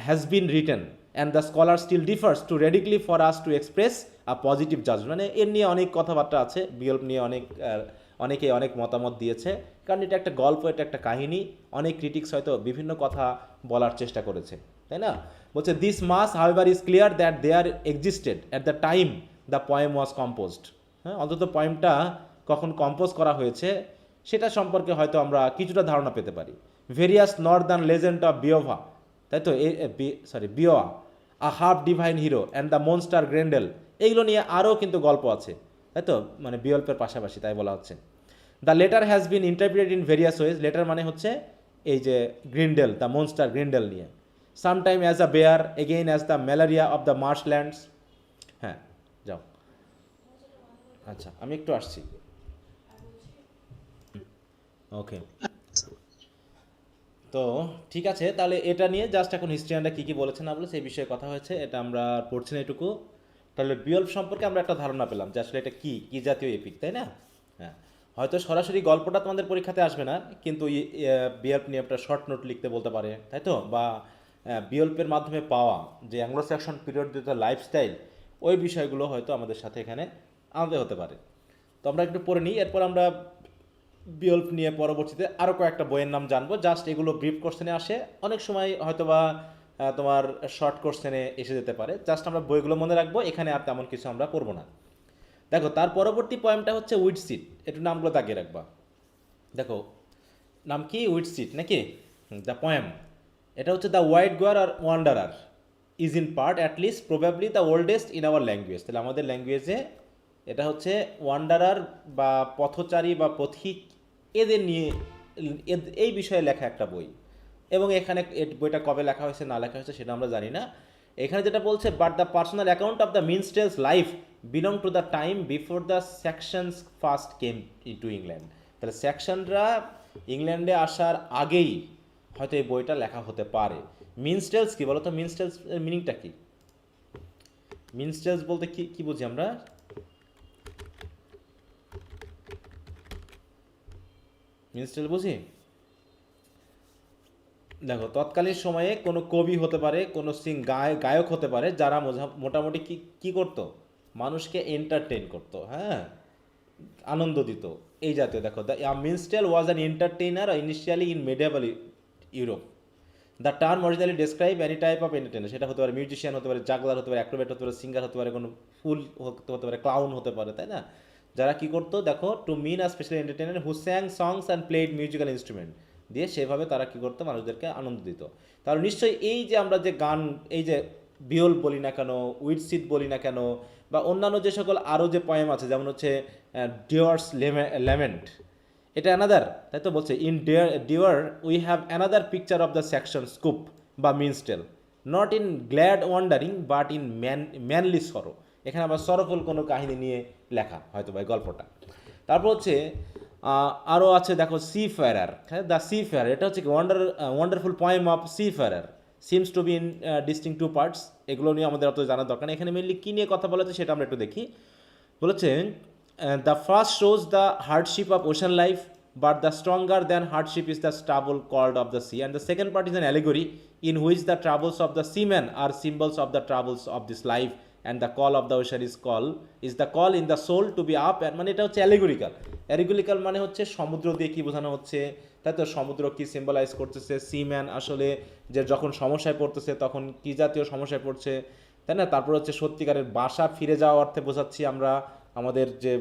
has been written and the scholar still differs too radically for us to express a positive judgement. মানে এর নিয়ে অনেক কথাবার্তা আছে, বিয়ল্ফ নিয়ে অনেকে অনেক মতামত দিয়েছে, কারণ এটা একটা গল্প, এটা একটা কাহিনী। অনেক ক্রিটিক্স হয়তো বিভিন্ন কথা বলার চেষ্টা করেছে, তাই না? বলছে this mass however is clear that there existed at the time the poem was composed. হ্যাঁ, অন্তত পোয়েমটা কখন কম্পোজ করা হয়েছে সেটা সম্পর্কে হয়তো আমরা কিছুটা ধারণা পেতে পারি। Various northern legend of Beowa, তাই তো, Beowa, a half divine hero and the monster Grendel, এইগুলো নিয়ে আরও কিন্তু গল্প আছে, তাই তো, মানে বিয়ল্পের পাশাপাশি, তাই বলা হচ্ছে। The latter has been interpreted in various ways, latter মানে হচ্ছে এই যে গ্রিন্ডেল, দ্য মনস্টার গ্রিন্ডেল নিয়ে। Sometime as a bear, again as the malaria of the marshlands. হ্যাঁ, যাও, আচ্ছা আমি একটু আসছি। ওকে, তো ঠিক আছে, তাহলে এটা নিয়ে জাস্ট এখন হিস্ট্রিয়ানরা কী কী বলেছে না বলে সেই বিষয়ে কথা হয়েছে, এটা আমরা আর পড়ছি না এটুকু। তাহলে বিয়ল্ফ সম্পর্কে আমরা একটা ধারণা পেলাম যে আসলে এটা কী কী জাতীয় এপিক, তাই না? হ্যাঁ, হয়তো সরাসরি গল্পটা তোমাদের পরীক্ষাতে আসবে না, কিন্তু বিয়ল্প নিয়ে একটা শর্ট নোট লিখতে বলতে পারে, তাই তো? বা বিয়ল্পের মাধ্যমে পাওয়া যে অ্যাংলো স্যাক্সন পিরিয়ড যে লাইফস্টাইল, ওই বিষয়গুলো হয়তো আমাদের সাথে এখানে আনতে হতে পারে। তো আমরা একটু পড়ে নিই, এরপর আমরা বিয়ল্প নিয়ে পরবর্তীতে আরও কয়েকটা বইয়ের নাম জানবো। জাস্ট এগুলো ব্রিফ কোশ্চেনে আসে, অনেক সময় হয়তোবা তোমার শর্ট কোশ্চেনে এসে যেতে পারে। জাস্ট আমরা বইগুলো মনে রাখবো, এখানে আর তেমন কিছু আমরা পড়বো না। দেখো, তার পরবর্তী পয়েমটা হচ্ছে উইডসিট, একটু নামগুলো দাগিয়ে রাখবা। দেখো, নাম কি? উইডসিট নাকি? দ্য পয়েম, এটা হচ্ছে the white goer or wanderer is in part at least probably the oldest in our language. তাহলে আমাদের ল্যাঙ্গুয়েজে এটা হচ্ছে ওয়ান্ডারার বা পথচারী বা পথিক, এদের নিয়ে এই বিষয়ে লেখা একটা বই। এবং এখানে বইটা কবে লেখা হয়েছে না লেখা হয়েছে সেটা আমরা জানি না। এখানে যেটা বলছে, but the personal account of the minstrel's life belong to the time before the Saxons first came to England. তাহলে সেকশনরা ইংল্যান্ডে আসার আগেই হয়তো এই বইটা লেখা হতে পারে। মিনস্টেলস কি বলো তো? মিনস্টেলস এর মিনিংটা কি? মিনস্টেলস বলতে কি কি বুঝি আমরা? মিনস্টেল বুঝি? দেখো, তৎকালীন সময়ে কোনো কবি হতে পারে, কোনো গায়ক হতে পারে, যারা মোটামুটি কি কি করতো? মানুষকে এন্টারটেইন করতো, হ্যাঁ, আনন্দ দিত, এই জাতীয়। দেখো, the minstrel was an entertainer initially in medieval Europe. The term originally describe any type of entertainer. সেটা হতে পারে মিউজিশিয়ান, হতে পারে জাগলার, হতে পারে অ্যাক্রোবেট, হতে পারে সিঙ্গার, হতে পারে কোনো ফুল হতে পারে, ক্লাউন হতে পারে, তাই না? যারা কি করতো, দেখো, to mean a special entertainer who sang songs and played musical instrument, দিয়ে সেভাবে তারা কি করতো, মানুষদেরকে আনন্দ দিত। তাহলে নিশ্চয়ই এই যে আমরা যে গান, এই যে বিয়ল বলি না কেন, উইডসিট বলি না কেন, বা অন্যান্য যে সকল আরও যে পয়েম আছে, যেমন হচ্ছে ডিওয়ার্স ল্যামেন্ট, এটা অ্যানাদার, তাই তো বলছে, in Deor we have another picture of the Saxon scop বা minstrel, not in glad wandering but in manly sorrow. এখানে আবার সরফুল কোনো কাহিনী নিয়ে লেখা হয়তো বা গল্পটা। তারপর হচ্ছে আরও আছে, দেখো, সি ফেয়ারার, হ্যাঁ, দ্য সি ফেয়ার, এটা হচ্ছে কি wonderful poem of Seafarer seems to be in distinct two parts. এগুলো নিয়ে আমাদের অত জানার দরকার নেই। এখানে মেনলি কী নিয়ে কথা বলা হচ্ছে সেটা আমরা একটু দেখি। বলেছে, the first shows the hardship of ocean life, but the stronger than hardship is the trouble called of the sea, and the second part is an allegory in which the travels of the seaman are symbols of the travels of this life, and the call of the ocean is the call in the soul to be up. মানে এটা হচ্ছে allegorical মানে হচ্ছে সমুদ্র দিয়ে কি বোঝানো হচ্ছে, তাই তো? সমুদ্র কি সিম্বলাইজ করতেছে? সিম্যান আসলে যে যখন সমস্যায় পড়তেছে তখন কি জাতীয় সমস্যায় পড়ছে, তাই না? তারপর হচ্ছে সত্যিকারের বাসা ফিরে যাওয়া অর্থে বোঝাচ্ছি আমরা আমাদের যে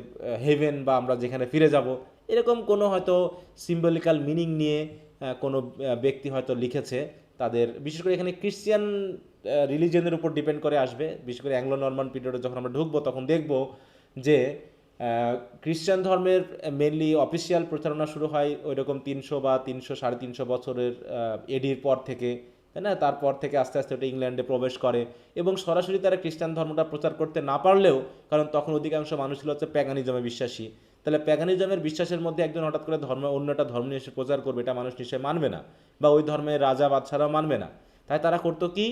হেভেন, বা আমরা যেখানে ফিরে যাব, এরকম কোনো হয়তো সিম্বলিক্যাল মিনিং নিয়ে কোনো ব্যক্তি হয়তো লিখেছে। তাদের বিশেষ করে এখানে ক্রিশ্চিয়ান রিলিজিয়নের উপর ডিপেন্ড করে আসবে। বিশেষ করে অ্যাংলো নর্মান পিরিয়ডে যখন আমরা ঢুকবো তখন দেখব যে খ্রিস্টান ধর্মের মেনলি অফিসিয়াল প্রচারণা শুরু হয় ওই রকম 300 বা 300-350 বছরের এডির পর থেকে, তাই না? তারপর থেকে আস্তে আস্তে ওটা ইংল্যান্ডে প্রবেশ করে, এবং সরাসরি তারা খ্রিস্টান ধর্মটা প্রচার করতে না পারলেও, কারণ তখন অধিকাংশ মানুষ ছিল হচ্ছে প্যাগানিজমে বিশ্বাসী। তাহলে প্যাগানিজমের বিশ্বাসের মধ্যে একজন হঠাৎ করে অন্য একটা ধর্ম নিয়ে এসে প্রচার করবে, এটা মানুষ নিশ্চয়ই মানবে না, বা ওই ধর্মের রাজা বাদশারাও মানবে না। তাই তারা করতো কি,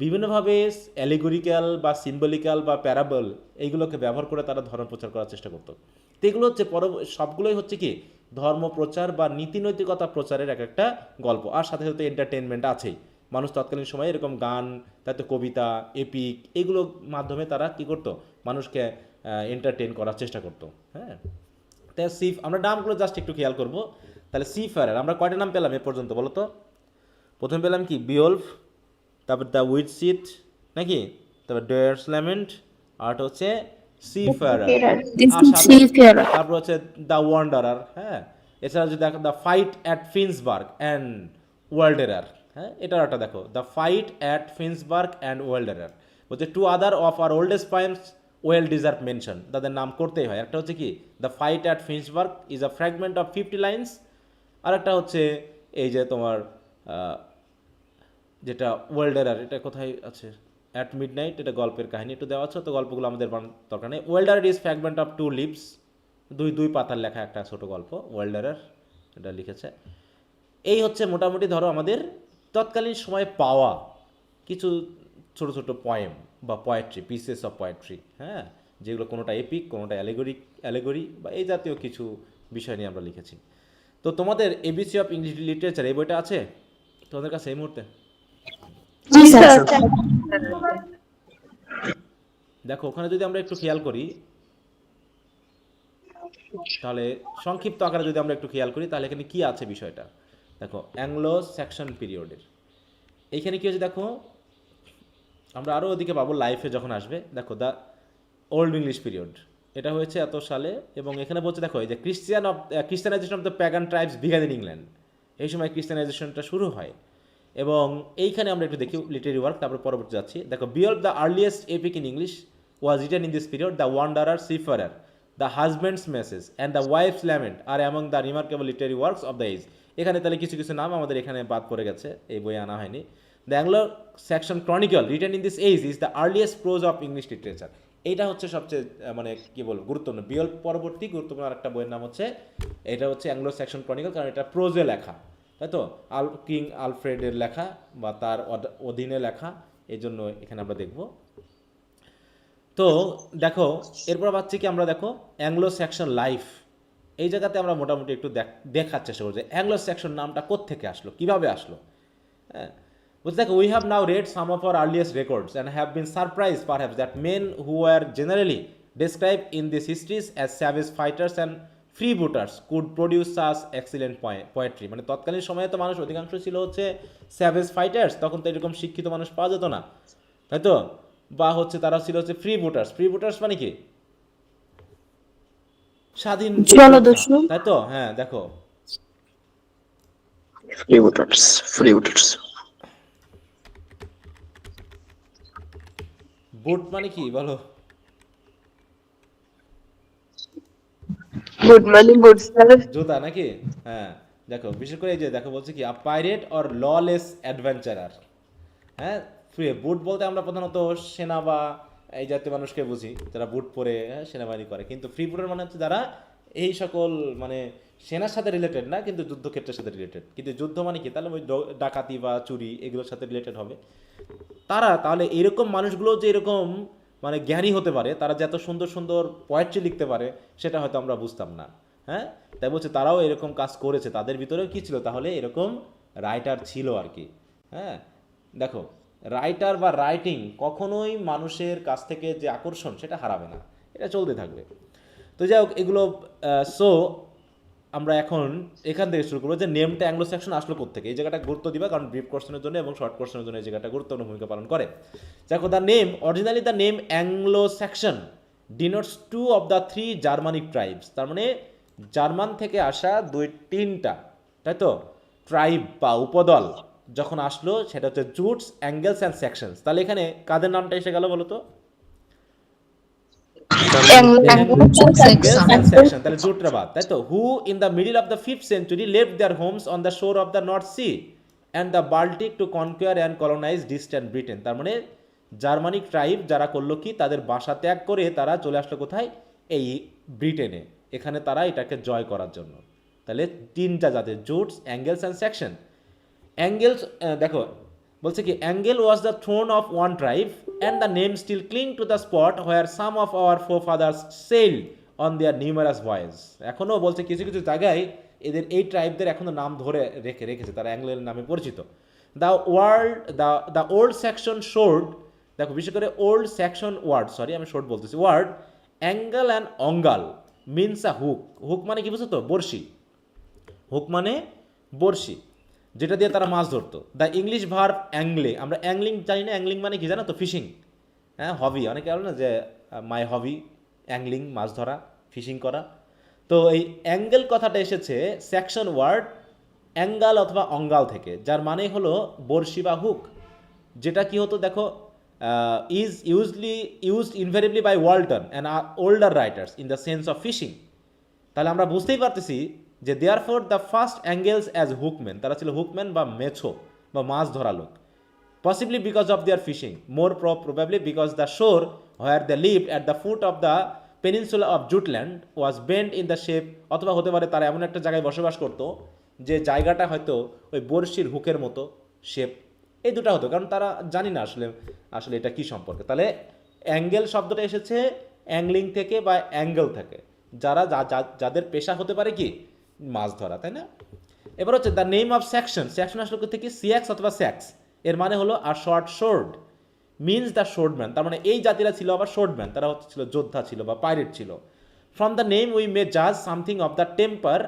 বিভিন্নভাবে অ্যালিগরিক্যাল বা সিম্বলিক্যাল বা প্যারাবল এইগুলোকে ব্যবহার করে তারা ধর্ম প্রচার করার চেষ্টা করতো। তো এগুলো হচ্ছে সবগুলোই হচ্ছে কি ধর্ম প্রচার বা নীতিনৈতিকতা প্রচারের এক একটা গল্প। আর সাথে সাথে এন্টারটেনমেন্ট আছেই। মানুষ তৎকালীন সময়ে এরকম গান, তাতে কবিতা, এপিক, এগুলোর মাধ্যমে তারা কি করতো, মানুষকে এন্টারটেন করার চেষ্টা করতো। হ্যাঁ, তাই আমরা নামগুলো জাস্ট একটু খেয়াল করবো। তাহলে সি ফেয়ারার আমরা কয়টা নাম পেলাম এ পর্যন্ত বলো তো? প্রথমে পেলাম কি, বিওলফ, তারপর দ্য উইডসিট নাকি, তারপর ডেয়ার্স ল্যামেন্ট, আর হচ্ছে সি ফেয়ারার, তারপর হচ্ছে দ্য ওয়ান্ডারার। হ্যাঁ, এছাড়া যদি দেখো the fight at Finnsburg and Waldere. হ্যাঁ, এটার একটা দেখো, the fight at Finnsburg and Waldere হচ্ছে two other of our oldest poems well deserve mention. তাদের নাম করতেই হয়। একটা হচ্ছে কি, the fight at Finnsburg is a fragment of 50 lines, আর একটা হচ্ছে এই যে তোমার যেটা ওয়েল্ডারার, এটা কোথায় আছে, অ্যাট মিডনাইট, এটা গল্পের কাহিনী একটু দেওয়া আছে, তো গল্পগুলো আমাদের দরকার নেই। ওয়েল্ডারার ইজ ফ্র্যাগমেন্ট অফ 2 লিভস, দুই পাতার লেখা একটা ছোট গল্প, ওয়েল্ডারার এটা লিখেছে। এই হচ্ছে মোটামুটি ধরো আমাদের তৎকালীন সময়ে পাওয়া কিছু ছোট ছোট পয়েম বা পোয়েট্রি, পিসেস অফ পোয়েট্রি, হ্যাঁ, যেগুলো কোনোটা এপিক, কোনোটা অ্যালেগরি বা এই জাতীয় কিছু বিষয় নিয়ে আমরা লিখেছি। তো তোমাদের এবিসি অফ ইংলিশ লিটারেচার এই বইটা আছে তোমাদের কাছে এই মুহূর্তে? জি স্যার। দেখো ওখানে যদি আমরা একটু খেয়াল করি, তাহলে সংক্ষিপ্ত আকারে যদি আমরা একটু খেয়াল করি, তাহলে এখানে কি আছে বিষয়টা দেখো। অ্যাংলো স্যাকশন পিরিয়ডের এইখানে কি হচ্ছে দেখো, আমরা আরও ওদিকে পাবো লাইফে যখন আসবে। দেখো দ্য ওল্ড ইংলিশ পিরিয়ড, এটা হয়েছে এত সালে, এবং এখানে বলছে দেখো এই যে Christianisation of the pagan tribes began in England, এই সময় ক্রিশ্চিয়ানাইজেশনটা শুরু হয়। এবং এইখানে আমরা একটু দেখি লিটারি ওয়ার্ক, তারপর পরবর্তী যাচ্ছি। দেখো Beowulf the earliest epic in English was written in this period, the wanderer seafarer, the husband's message and the wife's lament are among the remarkable literary works of the age. এখানে তাহলে কিছু কিছু নাম আমাদের এখানে বাদ পড়ে গেছে, এই বইয়ে আনা হয়নি। The Anglo Saxon Chronicle written in this age is the earliest prose of English literature. এইটা হচ্ছে সবচেয়ে মানে কি বলবো গুরুত্বপূর্ণ, বিয়ল পরবর্তী গুরুত্বপূর্ণ আরেকটা বইয়ের নাম হচ্ছে, এটা হচ্ছে অ্যাংলো স্যাকশন ক্রনিকল, কারণ এটা প্রোজে লেখা, তাই তো, কিং আলফ্রেডের লেখা বা তার অধীনে লেখা, এই জন্য এখানে আমরা দেখব। তো দেখো এরপর পাচ্ছি কি আমরা, দেখো অ্যাংলো স্যাকশন লাইফ, এই জায়গাতে আমরা মোটামুটি একটু দেখার চেষ্টা করছি অ্যাংলো স্যাকশন নামটা কোত্থেকে আসলো, কীভাবে আসলো। হ্যাঁ, বলছে দেখো we have now read some of our earliest records and have been surprise perhaps that men who are generally describe in this histories as savage fighters and freebooters could produce such excellent poetry. মানে তৎকালীন সময়ে তো মানুষ অধিকাংশ ছিল হচ্ছে savage fighters, তখন তো এরকম শিক্ষিত মানুষ পাওয়া যেত না, তাই তো, বা হচ্ছে তারা ছিল হচ্ছে ফ্রি বুটার্স। ফ্রি বুটার্স মানে কি, স্বাধীন জলদস্যু। তাই তো, হ্যাঁ দেখো Free voters. বুট মানে কি বলো? Good morning good sir. জুতা নাকি? হ্যাঁ দেখো বিশেষ করে এই যে দেখো বলছে কি আ পাইরেট অর ললেস অ্যাডভেঞ্চারার। হ্যাঁ, বুট বলতে আমরা প্রধানত সেনা বা এই জাতীয় মানুষকে বুঝি যারা বুট পরে সেনাবাহিনী করে, কিন্তু ফ্রি বুটার মানে হচ্ছে যারা এই সকল মানে সেনার সাথে রিলেটেড না, কিন্তু যুদ্ধক্ষেত্রের সাথে রিলেটেড। কিন্তু যুদ্ধ মানে কি, তাহলে ওই ডাকাতি বা চুরি এগুলোর সাথে রিলেটেড হবে তারা। তাহলে এরকম মানুষগুলো যে এরকম মানে জ্ঞানী হতে পারে, তারা যে এত সুন্দর সুন্দর পোয়েট্রি লিখতে পারে, সেটা হয়তো আমরা বুঝতাম না। হ্যাঁ, তাই বলছে তারাও এরকম কাজ করেছে, তাদের ভিতরেও কী ছিল, তাহলে এরকম রাইটার ছিল আর কি। হ্যাঁ দেখো, রাইটার বা রাইটিং কখনোই মানুষের কাছ থেকে যে আকর্ষণ সেটা হারাবে না, এটা চলতে থাকবে। তো যাই হোক এগুলো, সো আমরা এখন এখান থেকে শুরু করবো যে নেমটা অ্যাংলো স্যাকশন আসলো কোত্থেকে, এই জায়গাটা গুরুত্ব দিবা, কারণ ব্রিফ কোশ্চেনের জন্য এবং শর্ট কোশ্চেনের জন্য এই জায়গাটা গুরুত্বপূর্ণ ভূমিকা পালন করে। দেখো the name originally the name Anglo Saxon denotes 2 of the 3 Germanic tribes. তার মানে জার্মান থেকে আসা 2-3টা, তাই তো, ট্রাইব বা উপদল যখন আসলো, সেটা হচ্ছে জুটস, অ্যাঙ্গেলস অ্যান্ড সেকশনস। তাহলে এখানে কাদের নামটা এসে গেল বলো তো? সেকশন, তাহলে জুটরা বাদ, তাই তো। হু in the middle of the 5th century left their homes on the shore of the North Sea and the Baltic to conquer and colonize distant Britain। তার মানে জার্মানিক ট্রাইব যারা করলো কি, তাদের বাসা ত্যাগ করে তারা চলে আসলো কোথায়, এই ব্রিটেনে, এখানে তারা এটাকে জয় করার জন্য। তাহলে 3টা জাতি, Jutes, Angles and Saxon. Angles দেখো বলছে কি, Angle was the throne of one tribe and the name still cling to the spot where some of our forefathers sailed on their numerous voyage. এখনও বলছে কিছু কিছু জায়গায় এদের এই ট্রাইবদের এখনও নাম ধরে রেখেছে, তারা অ্যাঙ্গেলের নামে পরিচিত। দ্য ওল্ড সেকশন শোর্ড, দেখো বিশেষ করে ওল্ড সেকশন ওয়ার্ড, সরি আমি শোর্ট বলতেছি, word angle and angul means a hook. Hook মানে কি বুঝছো তো, বড়শি। হুক মানে বড়শি, যেটা দিয়ে তারা মাছ ধরতো। দ্য ইংলিশ ভার্ব অ্যাংলে, আমরা অ্যাংলিং জানি না, অ্যাংলিং মানে কি জানো তো, ফিশিং। হ্যাঁ, হবি, অনেকে বলে না যে মাই হবি অ্যাংলিং, মাছ ধরা, ফিশিং করা। তো এই অ্যাঙ্গেল কথাটা এসেছে সেকশন ওয়ার্ড অ্যাঙ্গাল অথবা অঙ্গাল থেকে, যার মানে হলো বড়শি বা হুক, যেটা কি হতো দেখো, is used invariably by Walton and older writers in the sense of fishing. তাহলে আমরা বুঝতেই পারতেছি যে therefore the first Angles as hookman, তারা ছিল হুকম্যান বা মেছো বা মাছ ধরা লোক। Possibly because of their fishing, more probably because the shore where the lived at the foot of the peninsula of Jutland was bent in the shape, অথবা হতে পারে তারা এমন একটা জায়গায় বসবাস করতো যে জায়গাটা হয়তো ওই বড়শির হুকের মতো শেপ, এই দুটো হতো, কারণ তারা জানি না আসলে আসলে এটা কি সম্পর্কে। তাহলে অ্যাঙ্গেল শব্দটা এসেছে অ্যাংলিং থেকে বা অ্যাঙ্গেল থেকে, যারা যাদের পেশা হতে পারে কি মাছ ধরা, তাই না? এবার হচ্ছে the name of section, section আসলে থেকে সিএক্স অথবা স্যাক্স, এর মানে হলো আর শর্ট শোর্ড মিনস দ্য শোর্ডম্যান, তার মানে এই জাতিরা ছিল আবার শোর্ডম্যান, তারা হচ্ছে ছিল যোদ্ধা ছিল বা পাইরেট ছিল। From the name we may জাজ something of the temper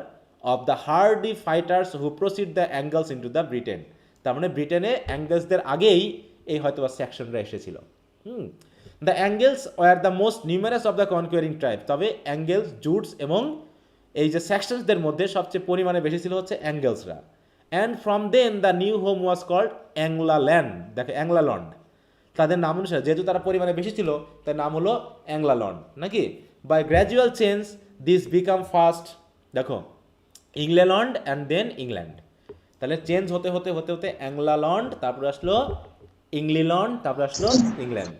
of the hardy fighters who proceed the Angles into the Britain, তার মানে ব্রিটেনে অ্যাঙ্গেলসদের আগেই এই হয়তো বা সেকশনরা এসেছিল। The Angles were the most numerous of the conquering tribe, তবে অ্যাঙ্গেলস, জুটস এবং এই যে সেকশনসদের মধ্যে সবচেয়ে পরিমাণে বেশি ছিল হচ্ছে অ্যাঙ্গেলসরা। And from then the new home was called Angleland, দেখো অ্যাংলাল্যান্ড, তাদের নাম অনুসারে যেহেতু তারা পরিমাণে বেশি ছিল তার নাম হলো অ্যাংলাল্যান্ড নাকি। By gradual change this became first, দেখো ইংল্যান্ড অ্যান্ড দেন ইংল্যান্ড, তাহলে চেঞ্জ হতে হতে হতে হতে অ্যাংলাল্যান্ড, তারপর আসলো ইংল্যান্ড, তারপর আসলো ইংল্যান্ড।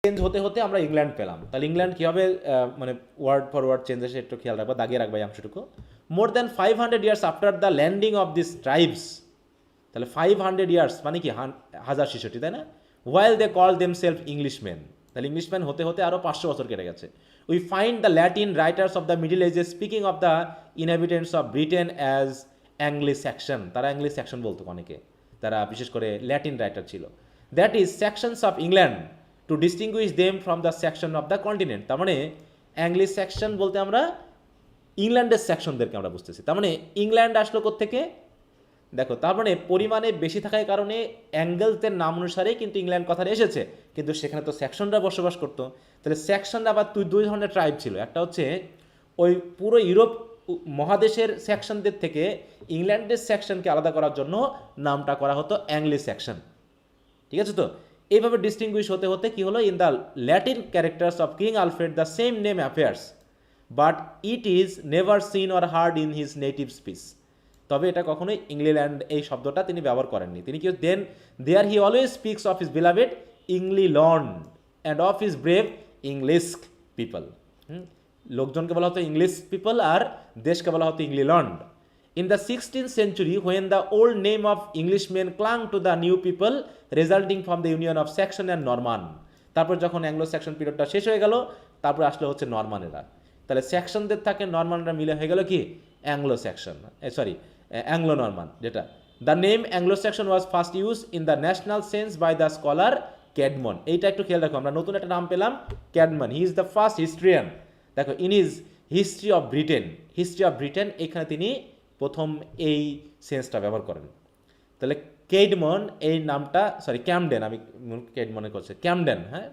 চেঞ্জ হতে হতে আমরা ইংল্যান্ড পেলাম, তাহলে ইংল্যান্ড কীভাবে মানে ওয়ার্ড ফর ওয়ার্ড চেঞ্জ আসে একটু খেয়াল রাখবা, দাগিয়ে রাখবা এই অংশটুকু। More than 500 years after the landing of this tribes, তাহলে 500 ইয়ার্স মানে কি 1066, তাই না? While they call them self Englishman, তাহলে ইংলিশম্যান হতে হতে আরও 500 বছর কেটে গেছে। We find the Latin writers of the Middle Ages speaking of the inhabitants of Britain as Angli Saxon, তারা অ্যাংলি সেকশন বলতো অনেকে, তারা বিশেষ করে ল্যাটিন রাইটার ছিল। That is Saxons of England to distinguish them from the Saxon of the continent, তার মানে অ্যাংলি section বলতে আমরা ইংল্যান্ডের সেকশনদেরকে আমরা বুঝতেছি। তার মানে ইংল্যান্ড আসলো কোত্থেকে, দেখো তার মানে পরিমাণে বেশি থাকার কারণে অ্যাঙ্গেলসদের নাম অনুসারেই কিন্তু ইংল্যান্ড কথাটা এসেছে, কিন্তু সেখানে তো সেকশনরা বসবাস করতো। তাহলে সেকশনরা আবার দুই ধরনের ট্রাইব ছিল, একটা হচ্ছে ওই পুরো ইউরোপ মহাদেশের সেকশনদের থেকে ইংল্যান্ডের সেকশনকে আলাদা করার জন্য নামটা করা হতো অ্যাংলি সেকশন, ঠিক আছে? তো এইভাবে ডিস্টিংগুইশ হতে হতে কি হলো, in the Latin characters of King Alfred the same name affairs but it is never seen or hard in his native speech, তবে এটা কখনোই ইংল্যান্ড এই শব্দটা তিনি ব্যবহার করেননি। তিনি কি then there he always speaks of his beloved Englaland and of his brave English people, লোকজনকে বলা হতো ইংলিশ পিপল আর দেশকে বলা হতো England. In the 16th century when the old name of Englishmen clung to the new people resulting from the union of Saxon and Norman, তারপর যখন Anglo section পিরিয়ডটা শেষ হয়ে গেল তারপর আসলে হচ্ছে নরমানেরা, তাহলে সেকশনদের থাকে নরমানরা মিলে হয়ে গেল কি Anglo Saxon, sorry Anglo Norman, যেটা the name Anglo Saxon was first use in the national sense by the scholar Caedmon, এইটা একটু খেয়াল রাখো, আমরা নতুন একটা নাম পেলাম Caedmon, he is the first historian, দেখো in is history of Britain, history of Britain এখানে তিনি প্রথম এই সেন্সটা ব্যবহার করেন। তাহলে কেডমন এই নামটা, সরি ক্যামডেন, আমি কেডমনে করছি ক্যামডেন, হ্যাঁ।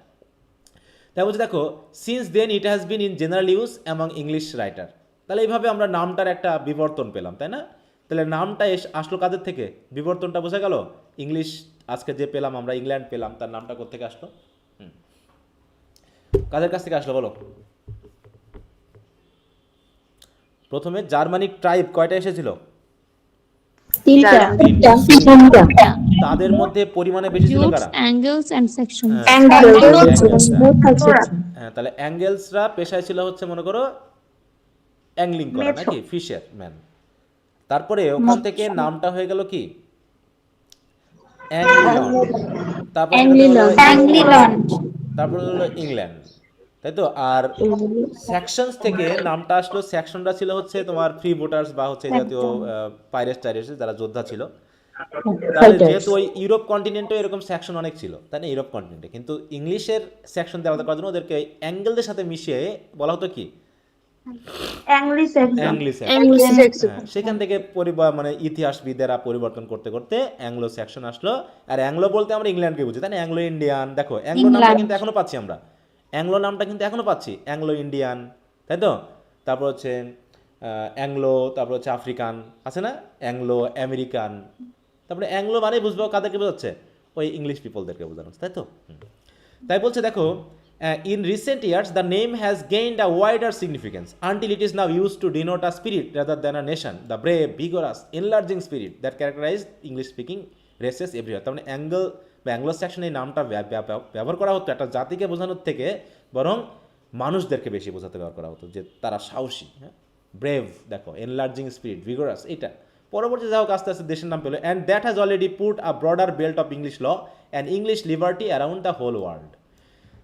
তাই বলছি দেখো since then it has been in general use among English writer, তাহলে এইভাবে আমরা নামটার একটা বিবর্তন পেলাম, তাই না? তাহলে নামটা আসলো কাদের থেকে, বিবর্তনটা বোঝা গেল, ইংলিশ আজকে যে পেলাম আমরা ইংল্যান্ড পেলাম, তার নামটা কোত্থেকে আসলো, কাদের কাছ থেকে আসলো বলো? প্রথমে জার্মানিক ট্রাইব কয়টা এসেছিল? তাদের মধ্যে পরিমাণে বেশি ছিল কারা? Angles and Saxon. হ্যাঁ, তাহলে অ্যাঙ্গেলসরা পেশায় ছিল হচ্ছে মনে করো অ্যাংলিং করা নাকি ফিশার ম্যান, তারপরে ওখান থেকে নামটা হয়ে গেল কি তারপর হলো ইংল্যান্ড, তাই তো। আর সেকশনস থেকে নামটা আসলো, সেকশনরা ছিল হচ্ছে তোমার ফ্রি ভোটার্স বা হচ্ছে জাতীয় পাইরেটস টাইরেটস যারা যোদ্ধা ছিল। তাহলে যেহেতু ওই ইউরোপ কন্টিনেন্টে এরকম সেকশন অনেক ছিল, তাই না, ইউরোপ কন্টিনেন্টে, কিন্তু ইংলিশের সেকশন দিয়ে আলাদা করার জন্য ওদেরকে অ্যাঙ্গেলদের সাথে মিশিয়ে বলা হতো কি সেখান থেকে মানে ইতিহাসবিদেরা পরিবর্তন করতে করতে অ্যাংলো সেকশন আসলো। আর অ্যাংলো বলতে আমরা ইংল্যান্ডকে বুঝি, তাই না, অ্যাংলো ইন্ডিয়ান, দেখো অ্যাংলো নামটা কিন্তু এখনো পাচ্ছি আমরা, অ্যাংলো নামটা কিন্তু এখনো পাচ্ছি, অ্যাংলো ইন্ডিয়ান, তাই তো। তারপর হচ্ছে অ্যাংলো, তারপর হচ্ছে আফ্রিকান আছে না, অ্যাংলো আমেরিকান, তারপরে অ্যাংলো মানে বুঝবো কাদেরকে বোঝাচ্ছে, ওই ইংলিশ পিপলদেরকে বোঝানো, তাই তো। তাই বলছে দেখো In recent years, the name has gained a wider significance until it is now used to denote a spirit rather than a nation, the brave, vigorous, enlarging spirit that characterized English-speaking races everywhere. তার মানে Anglo Saxon এই নামটা ব্যবহার করা হতো একটা জাতিকে বোঝানোর থেকে বরং মানুষদেরকে বেশি বোঝাতে ব্যবহার করা হতো যে তারা সাহসী, হ্যাঁ, ব্রেভ, দেখো, এনলার্জিং স্পিরিট, ভিগোরাস, এটা পরবর্তী যা হোক আস্তে আস্তে দেশের নাম পেলো। And that has already put a broader belt of English law and English liberty around the whole world.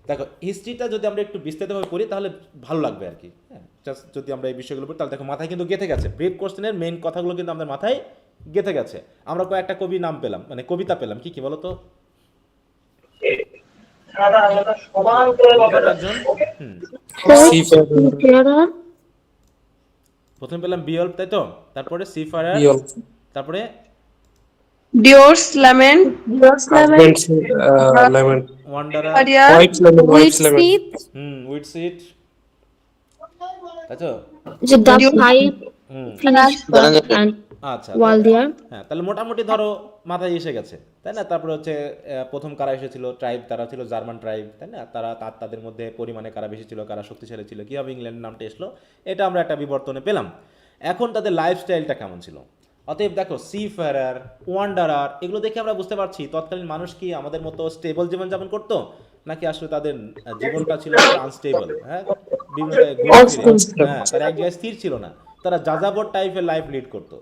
দেখো, হিস্ট্রিটা যদি আমরা একটু বিস্তারিতভাবে পড়ি তাহলে ভালো লাগবে আর কি, হ্যাঁ, জাস্ট যদি আমরা এই বিষয়গুলো পড়ি তাহলে দেখো মাথায় কিন্তু গেঁথে গেছে, ব্রিফ কোশ্চেনের মেইন কথাগুলো কিন্তু আমাদের মাথায় গেঁথে গেছে। আমরা কয়েকটা কবি নাম পেলাম, মানে কবিতা পেলাম, কি কি বলো তো একজন? প্রথমে পেলাম বিয়ল্প, তাই তো, তারপরে সিফারার, তারপরে ডিওর্স ল্যামেন্ট, ওয়ান্ডারার, Whitesnake, উইটসিট, তাই তো, the fight finished and আচ্ছা, Waldier. হ্যাঁ, তাহলে মোটামুটি ধরো মাথায় এসে গেছে, তাই না? তারপরে হচ্ছে প্রথম কারা এসেছিল, ট্রাইব, তারা ছিল জার্মান ট্রাইব, তাই না? তাদের মধ্যে পরিমাণে কারা বেশি ছিল, কারা শক্তিশালী ছিল, কীভাবে ইংল্যান্ডের নামটা এসলো, এটা আমরা একটা বিবর্তনে পেলাম। এখন তাদের লাইফস্টাইলটা কেমন ছিল? অতএব দেখো, সিফারার, ওয়ান্ডারার, এগুলো দেখে আমরা বুঝতে পারছি তৎকালীন মানুষ কি আমাদের মতো স্টেবল জীবনযাপন করতো, নাকি আসলে তাদের জীবনটা ছিল আনস্টেবল, হ্যাঁ, বিভিন্ন হ্যাঁ, তারা এক জায়গায় স্থির ছিল না, তারা যাযাবর টাইপের লাইফ লিড করতো,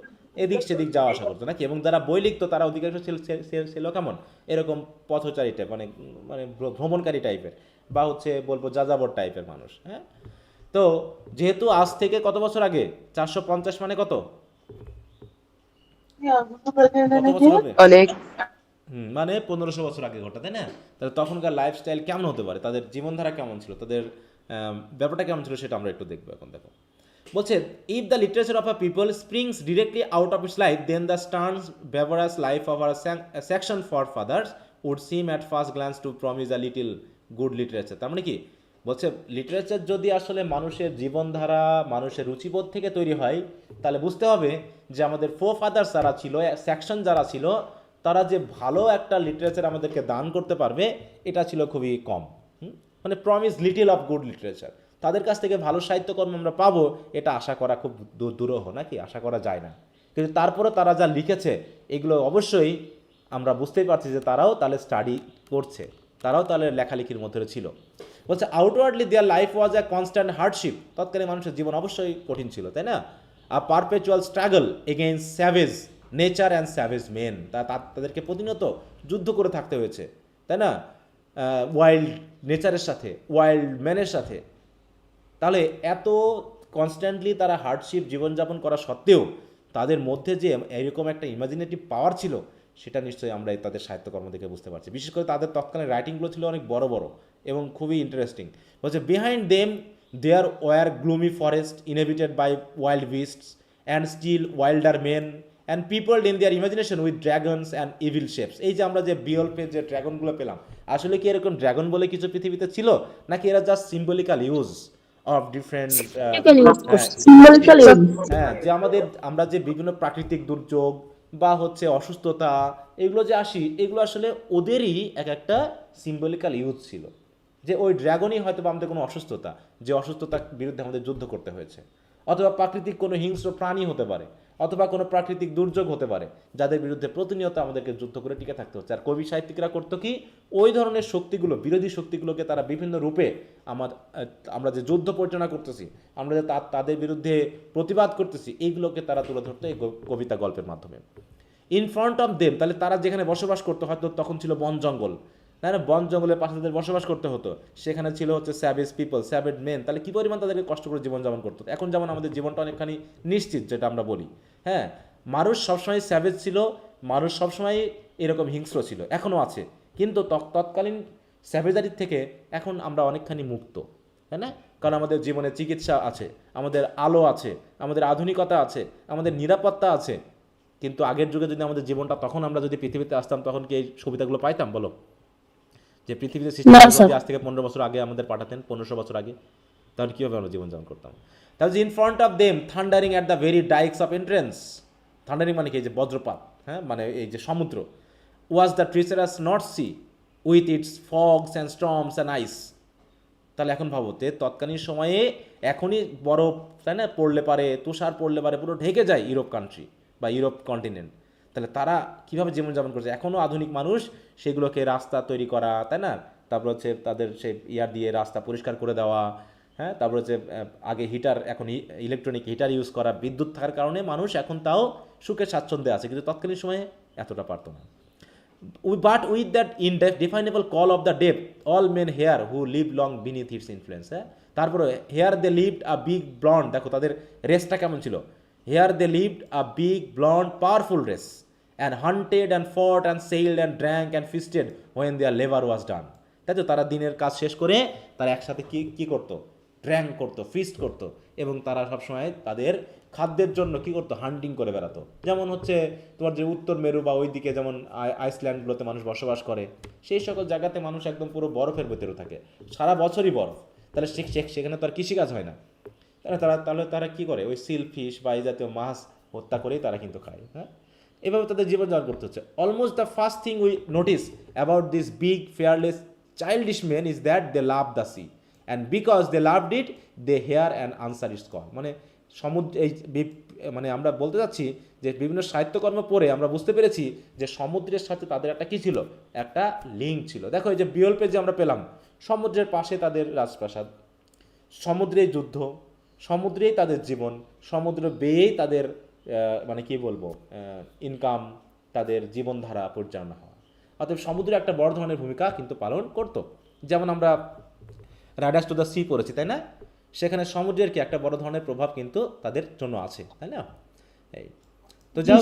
এদিক সেদিক যাওয়া আসা করতো নাকি? এবং যারা বই লিখতো তারা অধিকাংশ ছিল কেমন, এরকম পথচারী টাইপ, মানে মানে ভ্রমণকারী টাইপের, বা হচ্ছে বলবো যাযাবর টাইপের মানুষ, হ্যাঁ। তো যেহেতু আজ থেকে কত বছর আগে, 450 মানে কত বছর হবে? অনেক মানে 1500 বছর আগে ঘটা, তাই না? তাহলে তখনকার লাইফস্টাইল কেমন হতে পারে, তাদের জীবনধারা কেমন ছিল, তাদের ব্যাপারটা কেমন ছিল, সেটা আমরা একটু দেখবো এখন। দেখো, বলছে, if the literature of a people springs directly out of its life, then the sterns barbarous life of our Saxon forefathers would seem at first glance to promise a little good literature. তার মানে কি বলছে, literature যদি আসলে মানুষের জীবনধারা, মানুষের রুচিবোধ থেকে তৈরি হয়, তাহলে বুঝতে হবে যে আমাদের ফোর ফাদার্স যারা ছিল, সেকশন যারা ছিল, তারা যে ভালো একটা লিটারেচার আমাদেরকে দান করতে পারবে, এটা ছিল খুবই কম। মানে promise little of good literature, তাদের কাছ থেকে ভালো সাহিত্যকর্ম আমরা পাবো, এটা আশা করা খুব দুরূহ, নাকি? আশা করা যায় না। কিন্তু তারপরে তারা যা লিখেছে, এগুলো অবশ্যই আমরা বুঝতেই পারছি যে তারাও তাহলে স্টাডি করছে, তারাও তাহলে লেখালেখির মধ্যে ছিল। বলছে, outwardly their life was a constant hardship, তৎকালীন মানুষের জীবন অবশ্যই কঠিন ছিল, তাই না? A perpetual struggle against savage nature and savage men, তাদেরকে প্রতিনিয়ত যুদ্ধ করে থাকতে হয়েছে, তাই না? ওয়াইল্ড নেচারের সাথে, ওয়াইল্ড ম্যানের সাথে। তাহলে এত কনস্ট্যান্টলি তারা হার্ডশিপ জীবনযাপন করা সত্ত্বেও তাদের মধ্যে যে এরকম একটা ইমাজিনেটিভ পাওয়ার ছিল, সেটা নিশ্চয়ই আমরা তাদের সাহিত্যকর্ম দেখে বুঝতে পারছি। বিশেষ করে তাদের তৎকালীন রাইটিংগুলো ছিল অনেক বড় বড় এবং খুবই ইন্টারেস্টিং। বলছে, behind them there were gloomy forest inhabited by wild beasts and still wilder men and peopled in their imagination with dragons and evil shapes. এই যে আমরা যে বিয়ল্পের যে ড্রাগনগুলো পেলাম, আসলে কি এরকম ড্রাগন বলে কিছু পৃথিবীতে ছিল, নাকি এরা জাস্ট সিম্বলিক্যাল ইউজ অফ ডিফারেন্ট, হ্যাঁ, যে আমরা যে বিভিন্ন প্রাকৃতিক দুর্যোগ বা হচ্ছে অসুস্থতা, এগুলো যে এগুলো আসলে ওদেরই একটা সিম্বলিক্যাল ইউজ ছিল, যে ওই ড্রাগনই হয়তো বা আমাদের কোনো অসুস্থতা, যে অসুস্থতার বিরুদ্ধে আমাদের যুদ্ধ করতে হয়েছে, অথবা প্রাকৃতিক কোনো হিংস্র প্রাণী হতে পারে, অথবা কোনো প্রাকৃতিক দুর্যোগ হতে পারে, যাদের বিরুদ্ধে প্রতিনিয়ত আমাদেরকে যুদ্ধ করে টিকে থাকতে হচ্ছে। আর কবি সাহিত্যিকরা করতো কি, ওই ধরনের শক্তিগুলো, বিরোধী শক্তিগুলোকে তারা বিভিন্ন রূপে আমরা যে যুদ্ধ পরিচালনা করতেছি, আমরা যে তাদের বিরুদ্ধে প্রতিবাদ করতেছি, এইগুলোকে তারা তুলে ধরতো এই কবিতা গল্পের মাধ্যমে। ইন ফ্রন্ট অফ দেম, তাহলে তারা যেখানে বসবাস করতো, হয়তো তখন ছিল বন জঙ্গল, তাই না? বন জঙ্গলের পাশে তাদের বসবাস করতে হতো, সেখানে ছিল হচ্ছে স্যাভেজ পিপল, স্যাভেজ মেন, তাহলে কী পরিমাণ তাদেরকে কষ্ট করে জীবনযাপন করতো। এখন যেমন আমাদের জীবনটা অনেকখানি নিশ্চিত, যেটা আমরা বলি, হ্যাঁ, মানুষ সবসময় স্যাভেজ ছিল, মানুষ সবসময় এরকম হিংস্র ছিল, এখনও আছে, কিন্তু তৎকালীন স্যাভেজারির থেকে এখন আমরা অনেকখানি মুক্ত, তাই না? কারণ আমাদের জীবনে চিকিৎসা আছে, আমাদের আলো আছে, আমাদের আধুনিকতা আছে, আমাদের নিরাপত্তা আছে। কিন্তু আগের যুগে যদি আমাদের জীবনটা, তখন আমরা যদি পৃথিবীতে আসতাম, তখন কি এই সুবিধাগুলো পাইতাম বলো? যে পৃথিবীতে সৃষ্টি আজ থেকে 15 বছর আগে আমাদের পাঠাতেন, 1500 বছর আগে, তাহলে কীভাবে আমরা জীবনযাপন করতাম? তাহলে in front of them thundering at the very dykes of entrance, thundering মানে কি, এই যে বজ্রপাত, হ্যাঁ, মানে এই যে সমুদ্র, was the treacherous North Sea with its fogs and storms and ice, তাহলে এখন ভাবো তৎকালীন সময়ে এখনই বরফ, তাই না, পড়লে পারে, তুষার পড়লে পারে, পুরো ঢেকে যায় ইউরোপ কান্ট্রি বা ইউরোপ কন্টিনেন্ট। তাহলে তারা কীভাবে জীবনযাপন করছে? এখনও আধুনিক মানুষ সেগুলোকে রাস্তা তৈরি করা, তাই না, তারপর হচ্ছে তাদের সে ইয়ার দিয়ে রাস্তা পরিষ্কার করে দেওয়া, হ্যাঁ, তারপর হচ্ছে আগে হিটার, এখন ইলেকট্রনিক হিটার ইউজ করা, বিদ্যুৎ থাকার কারণে মানুষ এখন তাও সুখে স্বাচ্ছন্দ্যে আছে, কিন্তু তৎকালীন সময়ে এতটা পারতো না। But with that indefinable call of the depth, all men here who live long beneath its influence, হ্যাঁ, তারপরে here they lived a big blonde, দেখো তাদের রেসটা কেমন ছিল, here they lived a big blonde powerful race and hunted and fought and sailed and drank and feasted when their labor was done, তাই তো তারা দিনের কাজ শেষ করে তারা একসাথে কি করতো, ড্র্যাঙ্ক করতো, ফিস্ট করতো, এবং তারা সবসময় তাদের খাদ্যের জন্য কি করতো, হান্টিং করে বেড়াতো। যেমন হচ্ছে তোমার যে উত্তর মেরু বা ওইদিকে যেমন আইসল্যান্ডগুলোতে মানুষ বসবাস করে, সেই সকল জায়গাতে মানুষ একদম পুরো বরফের ভেতরে থাকে, সারা বছরই বরফ, তাহলে সেখানে তো আর কৃষিকাজ হয় না, তাহলে তারা কি করে, ওই সিল ফিশ বা এই জাতীয় মাছ হত্যা করেই তারা কিন্তু খায়। হ্যাঁ, এভাবে তাদের জীবনযাপন করতে হচ্ছে। Almost the first thing we notice about this big fearless childish men is that they love the sea, and because they loved it they hear and answer its call. মানে সমুদ্র, এই মানে আমরা বলতে চাচ্ছি যে বিভিন্ন সাহিত্যকর্ম পড়ে আমরা বুঝতে পেরেছি যে সমুদ্রের সাথে তাদের একটা কী ছিল, একটা লিঙ্ক ছিল। দেখো এই যে বিয়ল পেজে আমরা পেলাম, সমুদ্রের পাশে তাদের রাজপ্রাসাদ, সমুদ্রেই যুদ্ধ, সমুদ্রেই তাদের জীবন, সমুদ্র বেয়েই তাদের মানে কি বলবো ইনকাম, তাদের জীবনধারা পরিচালনা হওয়া। অতএব সমুদ্র একটা বড় ধরনের ভূমিকা কিন্তু পালন করতো। যেমন আমরা রাইডার্স টু দ্য সি পড়েছি, তাই না, সেখানে সমুদ্রের কি একটা বড় ধরনের প্রভাব কিন্তু তাদের জন্য আছে, তাই না। এই তো যাও,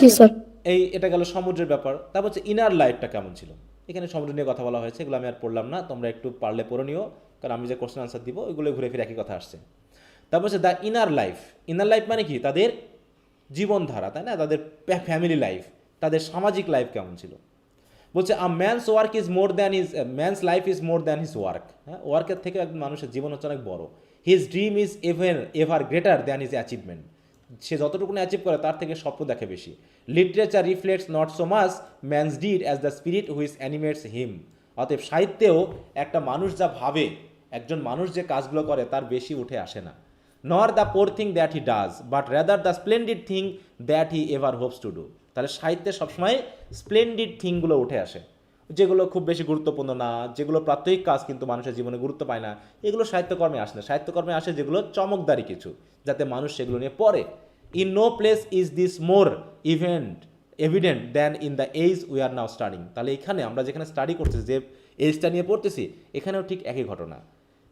এটা গেল সমুদ্রের ব্যাপার। তারপর হচ্ছে ইনার লাইফটা কেমন ছিল, এখানে সমুদ্র নিয়ে কথা বলা হয়েছে, এগুলো আমি আর পড়লাম না, তোমরা একটু পারলে পড়ে নিও, কারণ আমি যে কোশ্চেন আনসার দিব ওইগুলো ঘুরে ফিরে একই কথা আসছে। তারপর হচ্ছে the inner life. Inner life মানে কি, তাদের জীবনধারা, তাই না, তাদের ফ্যামিলি লাইফ, তাদের সামাজিক লাইফ কেমন ছিল। বলছে man's work is more than his, man's life is more than his work. হ্যাঁ, ওয়ার্কের থেকে একজন মানুষের জীবন হচ্ছে অনেক বড়। His dream is ever greater than his achievement. সে যতটুকু অ্যাচিভ করে তার থেকে স্বপ্ন দেখে বেশি। Literature reflects not so much man's deed as the spirit which animates him. অতএব সাহিত্যেও একটা মানুষ যা ভাবে, একজন মানুষ যে কাজগুলো করে তার বেশি উঠে আসে না। নর the poor thing that he does but rather the splendid thing that he ever Hopes to do. তাহলে সাহিত্যে সবসময় স্প্লেন্ডিড থিংগুলো উঠে আসে, যেগুলো খুব বেশি গুরুত্বপূর্ণ না, যেগুলো প্রাত্যহিক কাজ কিন্তু মানুষের জীবনে গুরুত্ব পায় না, এগুলো সাহিত্যকর্মে আসে না। সাহিত্যকর্মে আসে যেগুলো চমকদারি কিছু, যাতে মানুষ সেগুলো নিয়ে পড়ে। In no place is this more evident than in the age we are now studying. তাহলে এখানে আমরা যেখানে স্টাডি করতেছি, যে এজটা নিয়ে পড়তেছি, এখানেও ঠিক একই ঘটনা।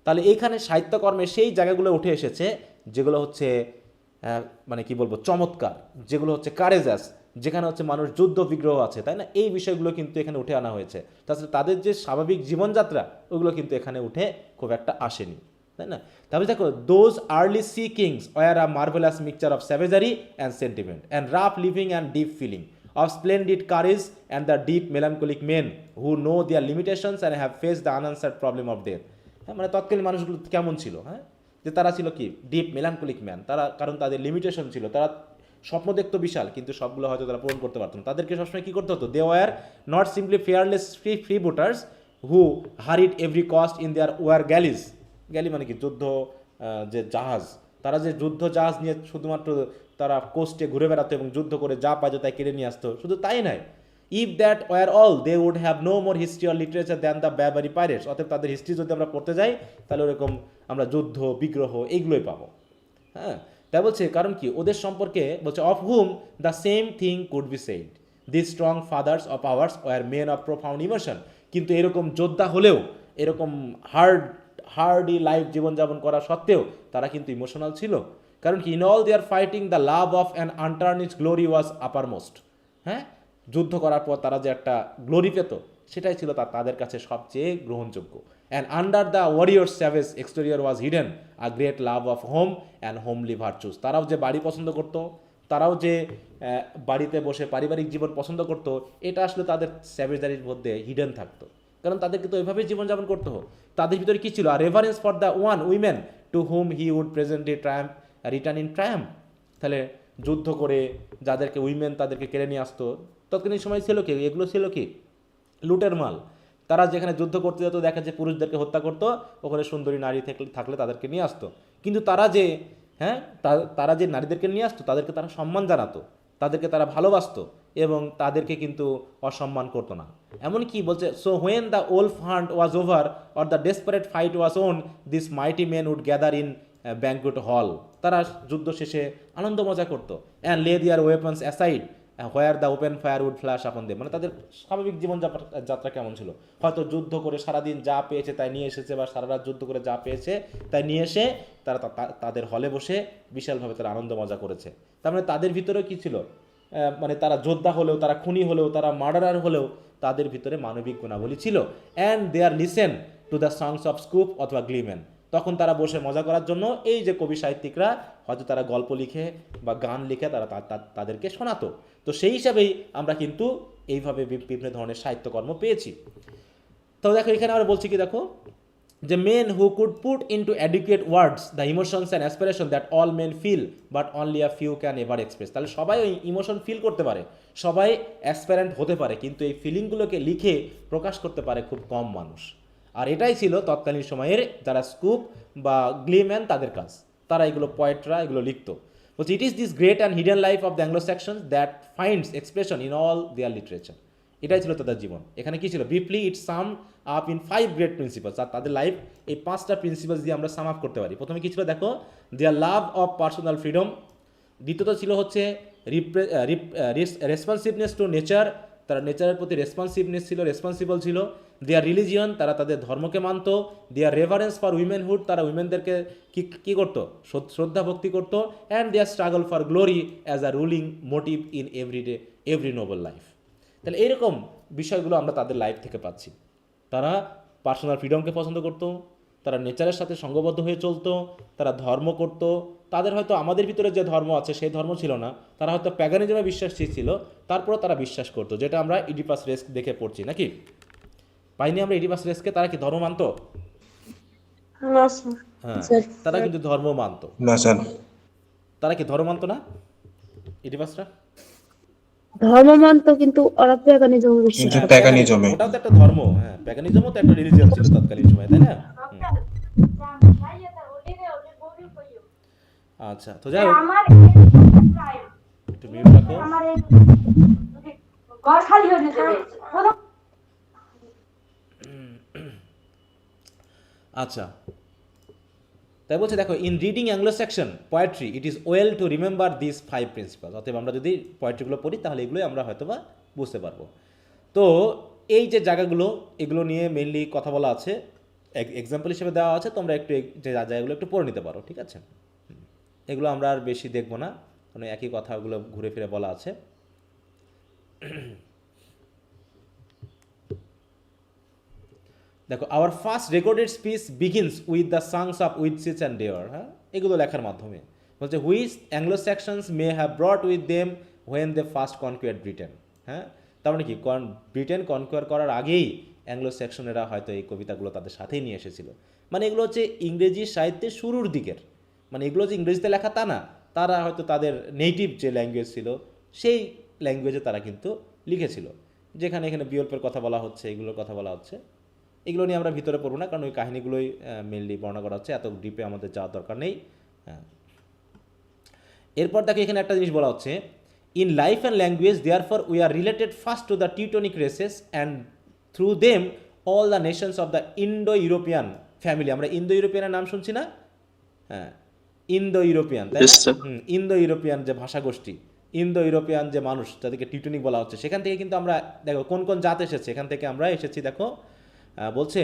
তাহলে এইখানে সাহিত্যকর্মে সেই জায়গাগুলো উঠে এসেছে যেগুলো হচ্ছে মানে কি বলবো চমৎকার, যেগুলো হচ্ছে কারেজাস, যেখানে হচ্ছে মানুষ যুদ্ধ বিগ্রহ আছে, তাই না, এই বিষয়গুলো কিন্তু এখানে উঠে আনা হয়েছে। তাছাড়া তাদের যে স্বাভাবিক জীবনযাত্রা ওইগুলো কিন্তু এখানে উঠে খুব একটা আসেনি, তাই না। তারপরে দেখো those early sea kings were a marvellous mixture of savagery and sentiment and rough living and deep feeling of splendid courage and the deep melancholic men who know their limitations and have faced the unanswered problem of death. হ্যাঁ, মানে তৎকালীন মানুষগুলো কেমন ছিল, হ্যাঁ, যে তারা ছিল কি ডিপ মেলানকলিক ম্যান, তারা কারণ তাদের লিমিটেশন ছিল, তারা স্বপ্ন দেখতো বিশাল, কিন্তু সবগুলো হয়তো তারা পূরণ করতে পারতো না। তাদেরকে সবসময় কী করতে হতো, they were not simply fearless freebooters who harried every coast in their war galleys. Galley মানে কি যুদ্ধ যে জাহাজ, তারা যে যুদ্ধ জাহাজ নিয়ে শুধুমাত্র তারা কোস্টে ঘুরে বেড়াতো এবং যুদ্ধ করে যা পাইতো তাই কেড়ে নিয়ে আসতো। শুধু তাই নয়, if that were all they would have no more history or literature than the Barbary pirates. অতএব তাদের হিস্ট্রি যদি আমরা পড়তে যাই তাহলে ওরকম আমরা যুদ্ধ বিগ্রহ এইগুলোই পাবো। হ্যাঁ, তাই বলছে কারণ কি ওদের সম্পর্কে বলছে of whom the same thing could be said this strong fathers of ours war men of profound emotion. কিন্তু এরকম যোদ্ধা হলেও, এরকম হার্ডি লাইফ জীবনযাপন করা সত্ত্বেও তারা কিন্তু ইমোশনাল ছিল। কারণ কি in all their fighting the love of an untarnished glory was uppermost. হ্যাঁ, যুদ্ধ করার পর তারা যে একটা গ্লোরি পেত সেটাই ছিল তাদের কাছে সবচেয়ে গ্রহণযোগ্য। And under the warrior savage exterior was hidden a great love of home and homely virtues. তারাও যে বাড়ি পছন্দ করত, তারাও যে বাড়িতে বসে পারিবারিক জীবন পছন্দ করত, এটা আসলে তাদের স্যাভেজারির মধ্যে হিডেন থাকতো, কারণ তাদেরকে তো ওইভাবেই জীবনযাপন করতে হতো। তাদের ভিতরে কী ছিল, আর reverence for the one women to whom he would presently triumph return in triumph. তাহলে যুদ্ধ করে যাদেরকে উইমেন তাদেরকে কেড়ে নিয়ে আসতো, তৎকালীন সময় ছিল কি, এগুলো ছিল কি লুটের মাল। তারা যেখানে যুদ্ধ করতে যেত দেখা যে পুরুষদেরকে হত্যা করতো, ওখানে সুন্দরী নারী থাকলে তাদেরকে নিয়ে আসতো। কিন্তু তারা যে তারা যে নারীদেরকে নিয়ে আসতো তাদেরকে তারা সম্মান জানাতো, তাদেরকে তারা ভালোবাসতো এবং তাদেরকে কিন্তু অসম্মান করতো না। এমনকি বলছে, so when the wolf hunt was over or the desperate fight was won, this mighty men would gather in banquet hall. তারা যুদ্ধ শেষে আনন্দ মজা করতো। And lay their weapons aside where the open fire would flash upon them. মানে তাদের স্বাভাবিক জীবনযাত্রা কেমন ছিল, হয়তো যুদ্ধ করে সারাদিন যা পেয়েছে তাই নিয়ে এসেছে, বা সারা রাত যুদ্ধ করে যা পেয়েছে তাই নিয়ে এসে তারা তাদের হলে বসে বিশালভাবে তারা আনন্দ মজা করেছে। তার মানে তাদের ভিতরেও কী ছিল, মানে তারা যোদ্ধা হলেও, তারা খুনি হলেও, তারা মার্ডারার হলেও তাদের ভিতরে মানবিক গুণাবলী ছিল। And they are listen to the songs of scop অথবা গ্লিম্যান। তখন তারা বসে মজা করার জন্য এই যে কবি সাহিত্যিকরা হয়তো তারা গল্প লিখে বা গান লিখে তারা তাদেরকে শোনাতো। তো সেই হিসাবেই আমরা কিন্তু এইভাবে বিভিন্ন ধরনের সাহিত্যকর্ম পেয়েছি। তো দেখো এখানে আমরা বলছি কি, দেখো যে men who could put into adequate words the emotions and aspiration that all men feel but only a few can ever express. তাহলে সবাই ওই ইমোশন ফিল করতে পারে, সবাই অ্যাসপারেন্ট হতে পারে, কিন্তু এই ফিলিংগুলোকে লিখে প্রকাশ করতে পারে খুব কম মানুষ। আর এটাই ছিল তৎকালীন সময়ের যারা স্কুপ বা গ্লিম্যান তাদের কাজ, তারা এগুলো পোয়েটরা এগুলো লিখতো। বলছে it is this great and hidden life of the Anglo Saxons that finds expression in all their literature. এটাই ছিল তাদের জীবন। এখানে কি ছিল, briefly it sum up in 5 great principles. আর তাদের লাইফ এই 5টা প্রিন্সিপালস দিয়ে আমরা সাম আপ করতে পারি। প্রথমে কি ছিল দেখো, দেয়ার লাভ অফ পার্সোনাল ফ্রিডম। দ্বিতীয়ত ছিল হচ্ছে রেসপন্সিভনেস টু নেচার, তারা নেচারের প্রতি রেসপন্সিবল ছিল। দেয়ার রিলিজিয়ন, তারা তাদের ধর্মকে মানত। দেয়ার রেভারেন্স ফর উইমেনহুড, তারা উইমেনদেরকে কী করতো, শ্রদ্ধা ভক্তি করতো। And their struggle for glory as a ruling motive in every noble life. তাহলে এইরকম বিষয়গুলো আমরা তাদের লাইফ থেকে পাচ্ছি। তারা পার্সোনাল ফ্রিডমকে পছন্দ করতো, তারা নেচারের সাথে সঙ্গবদ্ধ হয়ে চলতো, তারা ধর্ম করত। তাদের হয়তো আমাদের ভিতরে যে ধর্ম আছে সেই ধর্ম ছিল না, তারা হয়তো প্যাগানিজমে বিশ্বাসী ছিল, তারপরও তারা বিশ্বাস করতো, যেটা আমরা ইডিপাস রেস্ক দেখে পড়ছি নাকি পাইনি আমরা ইডিপাস রেস্কে। তারা কি ধর্ম মানতো? না স্যার। হ্যাঁ, তারা কিন্তু ধর্ম মানতো না স্যার। তারা কি ধর্ম মানতো না ইডিপাসরা? ধর্ম মানতো কিন্তু ওরা প্যাগানিজম বিশ্বাস কিন্তু করতো। প্যাগানিজমে ওটাও তো একটা ধর্ম, হ্যাঁ, প্যাগানিজমও তো একটা রিলিজিয়ন ছিল তৎকালীন সময়, তাই না? আচ্ছা, তো যাই হোক, একটু মিউট রাখো। আচ্ছা, তাই বলছে দেখো, in reading Anglo section poetry it is well to remember this 5 principal. অতএব আমরা যদি পোয়েট্রিগুলো পড়ি তাহলে এগুলোই আমরা হয়তোবা বুঝতে পারবো। তো এই যে জায়গাগুলো, এগুলো নিয়ে মেইনলি কথা বলা আছে, এক্সাম্পল হিসেবে দেওয়া আছে, তোমরা একটু যে জায়গাগুলো একটু পড়ে নিতে পারো, ঠিক আছে? এগুলো আমরা আর বেশি দেখবো না, কারণ একই কথাগুলো ঘুরে ফিরে বলা আছে। দেখো, our first recorded speech begins with the songs of Widsith and Deor. হ্যাঁ, এগুলো লেখার মাধ্যমে বলছে, which Anglo Saxons may have brought with them when they first conquered Britain. হ্যাঁ, তার মানে কি, ব্রিটেন কনকুয়ার করার আগেই অ্যাংলো সেকশনেরা হয়তো এই কবিতাগুলো তাদের সাথেই নিয়ে এসেছিল। মানে এগুলো হচ্ছে ইংরেজি সাহিত্যের শুরুর দিকের, মানে এগুলো যে ইংরেজিতে লেখা তা না, তারা হয়তো তাদের নেটিভ যে ল্যাঙ্গুয়েজ ছিল সেই ল্যাঙ্গুয়েজে তারা কিন্তু লিখেছিল। যেখানে এখানে বিকল্পের কথা বলা হচ্ছে, এগুলোর কথা বলা হচ্ছে, এগুলো নিয়ে আমরা ভিতরে পড়বো না, কারণ ওই কাহিনীগুলোই মেনলি বর্ণনা করা হচ্ছে, এত ডিপে আমাদের যাওয়ার দরকার নেই। হ্যাঁ, এরপর দেখো এখানে একটা জিনিস বলা হচ্ছে, in life and language therefore we are related first to the Teutonic races and through them all the Nations of the Indo European family. আমরা ইন্দো ইউরোপিয়ানের নাম শুনছি না? হ্যাঁ, ইন্দো ইউরোপিয়ান, তাই Yes, না? sir. ইন্দো ইউরোপিয়ান যে ভাষাগোষ্ঠী, Indo European যে মানুষ, যাদেরকে টিউটনিক বলা হচ্ছে, সেখান থেকে কিন্তু আমরা দেখো কোন কোন জাত এসেছে, এখান থেকে আমরা এসেছি। দেখো বলছে,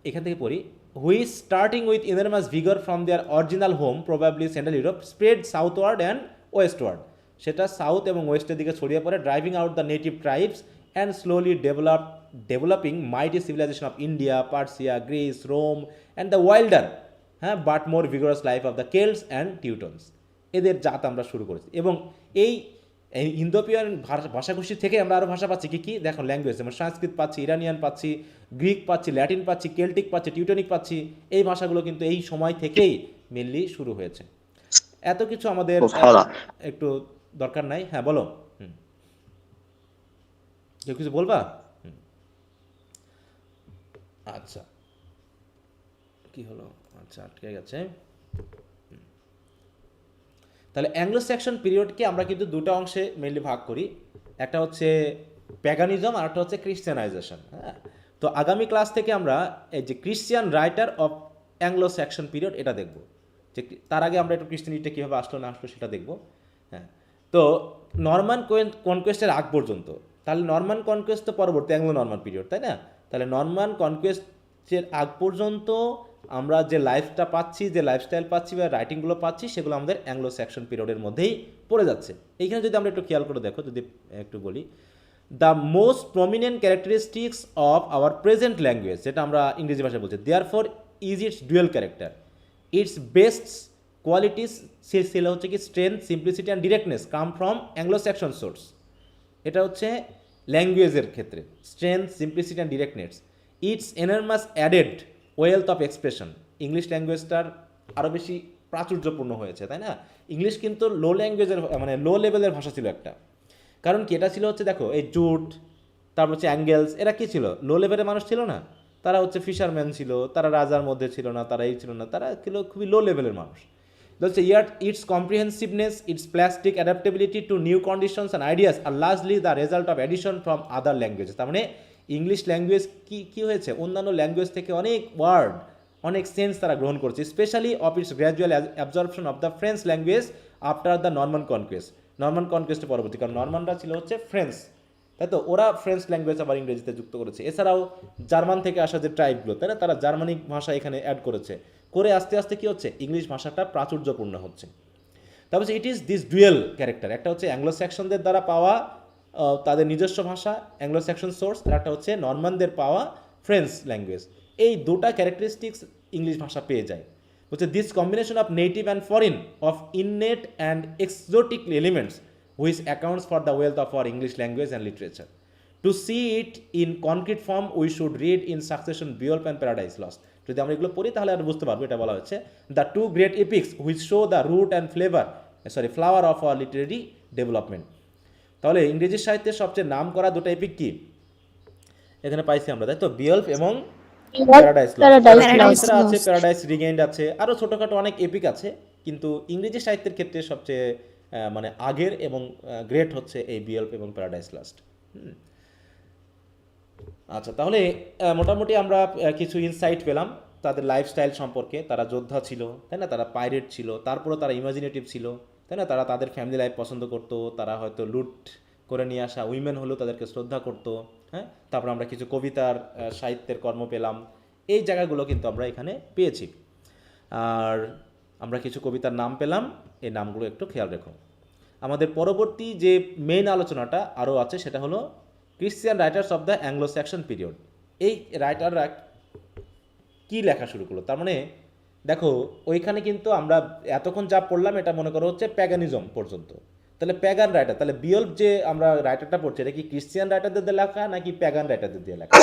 এখান থেকে পড়ি, which starting with enormous vigour from their original home probably central Europe spread southward and westward. সেটা সাউথ এবং ওয়েস্টের দিকে ছড়িয়ে পড়ে, driving out the native tribes and slowly developing mighty civilisation of India, Persia, Greece, Rome and the wilder, হ্যাঁ, but more vigorous life of the Celts and Teutons. এদের জাত আমরা শুরু করেছি, এবং এই ইন্দোপিয়ান ভাষাগোষ্ঠী থেকে আমরা আরও ভাষা পাচ্ছি। কি দেখো, ল্যাঙ্গুয়েজ, যেমন সংস্কৃত পাচ্ছি, ইরানিয়ান পাচ্ছি, গ্রিক পাচ্ছি, ল্যাটিন পাচ্ছি, কেল্টিক পাচ্ছি, টিউটনিক পাচ্ছি। এই ভাষাগুলো কিন্তু এই সময় থেকেই মেনলি শুরু হয়েছে। এত কিছু আমাদের ভালো। একটু দরকার নাই। হ্যাঁ, বলো। কেউ কিছু বলবা? আচ্ছা, কি হলো? আচ্ছা, আটকে গেছে। তাহলে অ্যাংলো স্যাক্সন পিরিয়ডকে আমরা কিন্তু দুটো অংশে মেনলি ভাগ করি, একটা হচ্ছে প্যাগানিজম আর একটা হচ্ছে ক্রিশ্চিয়ানাইজেশন। হ্যাঁ, তো আগামী ক্লাস থেকে আমরা এই যে Christian writer of Anglo Saxon period এটা দেখব, যে তার আগে আমরা একটু ক্রিশ্চিয়ানিটিটা কীভাবে আসলো না আসলো সেটা দেখব। হ্যাঁ, তো নরমান কনকোয়েস্টের আগ পর্যন্ত, তাহলে নরমান কনকোয়েস্ট তো পরবর্তী অ্যাংলো নরমান পিরিয়ড, তাই না? তাহলে নরমান কনকোয়েস্টের আগ পর্যন্ত আমরা যে লাইফটা পাচ্ছি, যে লাইফস্টাইল পাচ্ছি বা রাইটিংগুলো পাচ্ছি, সেগুলো আমাদের অ্যাংলো স্যাক্সন পিরিয়ডের মধ্যেই পড়ে যাচ্ছে। এইখানে যদি আমরা একটু খেয়াল করে দেখো, যদি একটু বলি, the most prominent characteristics of our present language, যেটা আমরা ইংরেজি ভাষায় বলছি, therefore is its dual character, its best qualities ছিল হচ্ছে কি strength, simplicity and directness come from Anglo Saxon source. এটা হচ্ছে ল্যাঙ্গুয়েজের ক্ষেত্রে, strength, simplicity and directness. Its enormous added wealth of expression, English ল্যাঙ্গুয়েজটার আরও বেশি প্রাচুর্যপূর্ণ হয়েছে, তাই না? ইংলিশ কিন্তু লো ল্যাঙ্গুয়েজের মানে লো লেভেলের ভাষা ছিল একটা, কারণ কি এটা ছিল হচ্ছে দেখো এই জুট, তারপর হচ্ছে অ্যাঙ্গেলস, এরা কি ছিল? লো লেভেলের মানুষ ছিল না, তারা হচ্ছে ফিশারম্যান ছিল, তারা রাজার মধ্যে ছিল না, তারা এই ছিল না, তারা ছিল খুবই লো লেভেলের মানুষ। হচ্ছে ইয়ার its comprehensiveness, its plastic adaptability to new conditions and ideas are largely the result of addition from other languages. তার মানে ইংলিশ ল্যাঙ্গুয়েজ কী হয়েছে, অন্যান্য ল্যাঙ্গুয়েজ থেকে অনেক ওয়ার্ড, অনেক সেন্স তারা গ্রহণ করছে, specially of its gradual absorption of the French language after the Norman conquest. Norman কনকোয়েস্টের পরবর্তী, কারণ নরমানরা ছিল হচ্ছে ফ্রেঞ্চ, তাই তো, ওরা ফ্রেঞ্চ ল্যাঙ্গুয়েজ আবার ইংরেজিতে যুক্ত করেছে। এছাড়াও জার্মান থেকে আসা যে ট্রাইবগুলো, তাই না, তারা জার্মানিক ভাষা এখানে অ্যাড করেছে, করে আস্তে আস্তে কী হচ্ছে, ইংলিশ ভাষাটা প্রাচুর্যপূর্ণ হচ্ছে। তারপর ইট ইজ দিস ডুয়েল ক্যারেক্টার, একটা হচ্ছে অ্যাংলো স্যাক্সনদের দ্বারা পাওয়া তাদের নিজস্ব ভাষা অ্যাংলো স্যাক্সন সোর্স, আর একটা হচ্ছে নরমানদের পাওয়া ফ্রেঞ্চ ল্যাঙ্গুয়েজ। এই দুটা ক্যারেক্টারিস্টিক্স ইংলিশ ভাষা পেয়ে যায়। হচ্ছে this combination of native and foreign, of innate and exotic elements which accounts for the wealth of our English language and literature. To see it in concrete form, we should read in succession Beowulf and Paradise Lost. যদি আমরা এগুলো পড়ি তাহলে আর বুঝতে পারবো, এটা বলা হচ্ছে the two great epics which show the root and flower of our literary development. তাহলে ইংরেজি সাহিত্যের সবচেয়ে নাম করা দুটো এপিক কি এখানে পাইছি আমরা, তাই তো, বিয়ল্ফ এবং প্যারাডাইস লস্ট আছে, প্যারাডাইস রিগেইন্ড আছে, আরও ছোটোখাটো অনেক এপিক আছে, কিন্তু ইংরেজি সাহিত্যের ক্ষেত্রে সবচেয়ে মানে আগের এবং গ্রেট হচ্ছে এই বিয়ল্ফ এবং প্যারাডাইস লস্ট। আচ্ছা, তাহলে মোটামুটি আমরা কিছু ইনসাইট পেলাম তাদের লাইফস্টাইল সম্পর্কে। তারা যোদ্ধা ছিল, তাই না, তারা পাইরেট ছিল, তারপরেও তারা ইমাজিনেটিভ ছিল, তাই না, তারা তাদের ফ্যামিলি লাইফ পছন্দ করতো, তারা হয়তো লুট করে নিয়ে আসা উইমেন হলেও তাদেরকে শ্রদ্ধা করতো। হ্যাঁ, তারপর আমরা কিছু কবিতার সাহিত্যের কর্ম পেলাম, এই জায়গাগুলো কিন্তু আমরা এখানে পেয়েছি। আর আমরা কিছু কবিতার নাম পেলাম, এই নামগুলো একটু খেয়াল রেখো। আমাদের পরবর্তী যে মেইন আলোচনাটা আরও আছে, সেটা হলো Christian writers of the Anglo Saxon period. এই রাইটাররা কী লেখা শুরু করলো, তার মানে দেখো ওইখানে কিন্তু আমরা এতক্ষণ যা পড়লাম এটা মনে করো হচ্ছে প্যাগানিজম পর্যন্ত। তাহলে প্যাগান রাইটার, তাহলে বিয়ল্ফ যে আমরা রাইটারটা পড়ছি, এটা কি ক্রিশ্চিয়ান রাইটারদের দিয়ে লেখা নাকি প্যাগান রাইটারদের দিয়ে লেখা?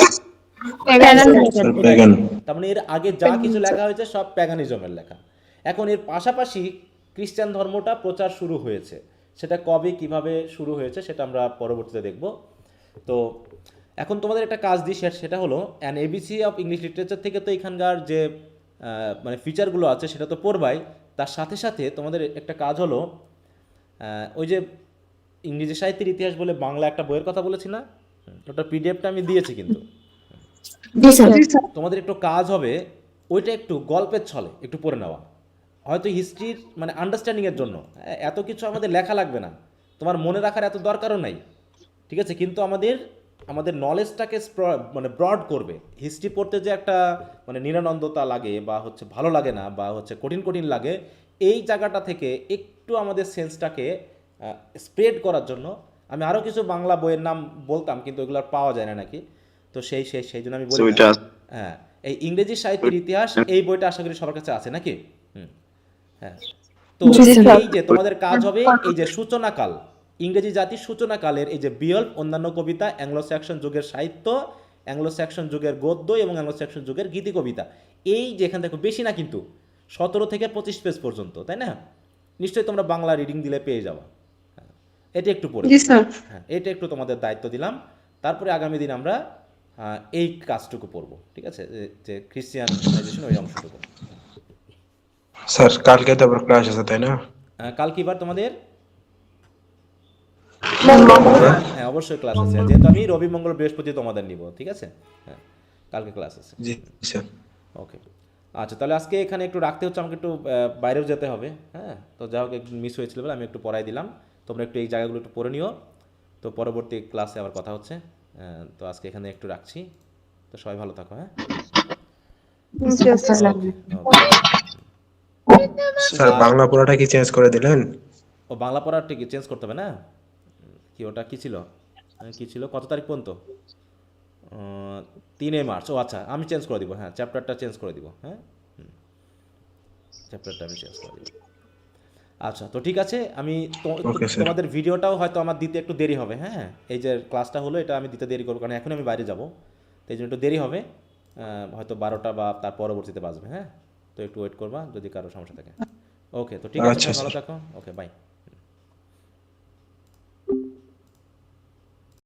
তার মানে এর আগে যা কিছু লেখা হয়েছে সব প্যাগানিজমের লেখা। এখন এর পাশাপাশি খ্রিস্টান ধর্মটা প্রচার শুরু হয়েছে, সেটা কবে কিভাবে শুরু হয়েছে সেটা আমরা পরবর্তীতে দেখব। তো এখন তোমাদের একটা কাজ দিই, সেটা হলো an ABC of English literature থেকে তো এখানকার যে মানে ফিচারগুলো আছে সেটা তো পড়বাই, তার সাথে সাথে তোমাদের একটা কাজ হলো ওই যে ইংরেজি সাহিত্যের ইতিহাস বলে বাংলা একটা বইয়ের কথা বলেছি না, ওটা পিডিএফটা আমি দিয়েছি, কিন্তু তোমাদের একটু কাজ হবে ওইটা একটু গল্পের ছলে একটু পড়ে নেওয়া, হয়তো হিস্ট্রির মানে আন্ডারস্ট্যান্ডিংয়ের জন্য। এত কিছু আমাদের লেখা লাগবে না, তোমার মনে রাখার এত দরকারও নাই, ঠিক আছে, কিন্তু আমাদের নলেজটাকে মানে ব্রড করবে। হিস্ট্রি পড়তে যে একটা মানে নিরানন্দতা লাগে বা হচ্ছে ভালো লাগে না বা হচ্ছে কঠিন লাগে, এই জায়গাটা থেকে একটু আমাদের সেন্সটাকে স্প্রেড করার জন্য আমি আরও কিছু বাংলা বইয়ের নাম বলতাম, কিন্তু ওগুলো পাওয়া যায় না নাকি, তো সেই জন্য আমি বলি। হ্যাঁ, এই ইংরেজি সাহিত্যের ইতিহাস এই বইটা আশা করি সবার কাছে আছে নাকি? হ্যাঁ, তো এই যে তোমাদের কাজ হবে এই যে সূচনাকাল, ইংরেজি জাতির সূচনাকালের এই যে বিয়ল্ফ, অন্যান্য কবিতা, অ্যাংলো স্যাক্সন যুগের সাহিত্য, অ্যাংলো স্যাক্সন যুগের গদ্য এবং অ্যাংলো স্যাক্সন যুগের গীতি কবিতা, এই যেখান থেকে বেশি না কিন্তু 17 থেকে 25 পেজ পর্যন্ত, তাই না? নিশ্চয়ই তোমরা বাংলা রিডিং দিলে পেয়ে যাওয়া। এটা একটু পড়ে, হ্যাঁ, এটা একটু তোমাদের দায়িত্ব দিলাম। তারপরে আগামী দিন আমরা এই কাজটুকু পড়বো, ঠিক আছে, যে খ্রিস্টিয়ানাইজেশন ওই অংশটুকু। স্যার কালকে তো আবার ক্লাস আছে তাই না? কাল কি বার তোমাদের? মঙ্গল। হ্যাঁ অবশ্যই ক্লাস আছে, যেহেতু আমি রবি মঙ্গল বৃহস্পতি তোমাদের নিব, ঠিক আছে, হ্যাঁ কালকে ক্লাস আছে। জি স্যার। ওকে, আচ্ছা তাহলে আজকে এখানে একটু রাখতে হচ্ছে, আমাকে একটু বাইরেও যেতে হবে, হ্যাঁ তো যা হোক একটু মিস হয়েছিল বলে আমি একটু পড়াই দিলাম, তোমরা একটু এই জায়গাগুলো একটু পড়ে নিও, তো পরবর্তী ক্লাসে আবার কথা হচ্ছে। তো আজকে এখানে একটু রাখছি, তো সবাই ভালো থাকো, হ্যাঁ ওকে স্যার বাংলা পড়াটা কি চেঞ্জ করে দিলেন? ও বাংলা পড়া ঠিক চেঞ্জ করতে হবে না, কি ওটা কি ছিল, কি ছিল কত তারিখ পর্যন্ত? 3 মার্চ, ও আচ্ছা আমি চেঞ্জ করে দিব, হ্যাঁ চ্যাপ্টারটা চেঞ্জ করে দিব, হ্যাঁ চ্যাপ্টারটা আমি চেঞ্জ করে দিব। আচ্ছা তো ঠিক আছে, আমি ওকে স্যার। তোমাদের ভিডিওটাও হয়তো আমার দিতে একটু দেরি হবে, হ্যাঁ এই যে ক্লাসটা হলো এটা আমি দিতে দেরি করবো, কারণ এখন আমি বাইরে যাব, তো এই জন্য একটু দেরি হবে, হয়তো 12টা বা তার পরবর্তীতে বাজবে, হ্যাঁ তো একটু ওয়েট করবা যদি কারো সমস্যা থাকে। ওকে তো ঠিক আছে, আচ্ছা, ভালো স্যার। থাকো, ওকে বাই।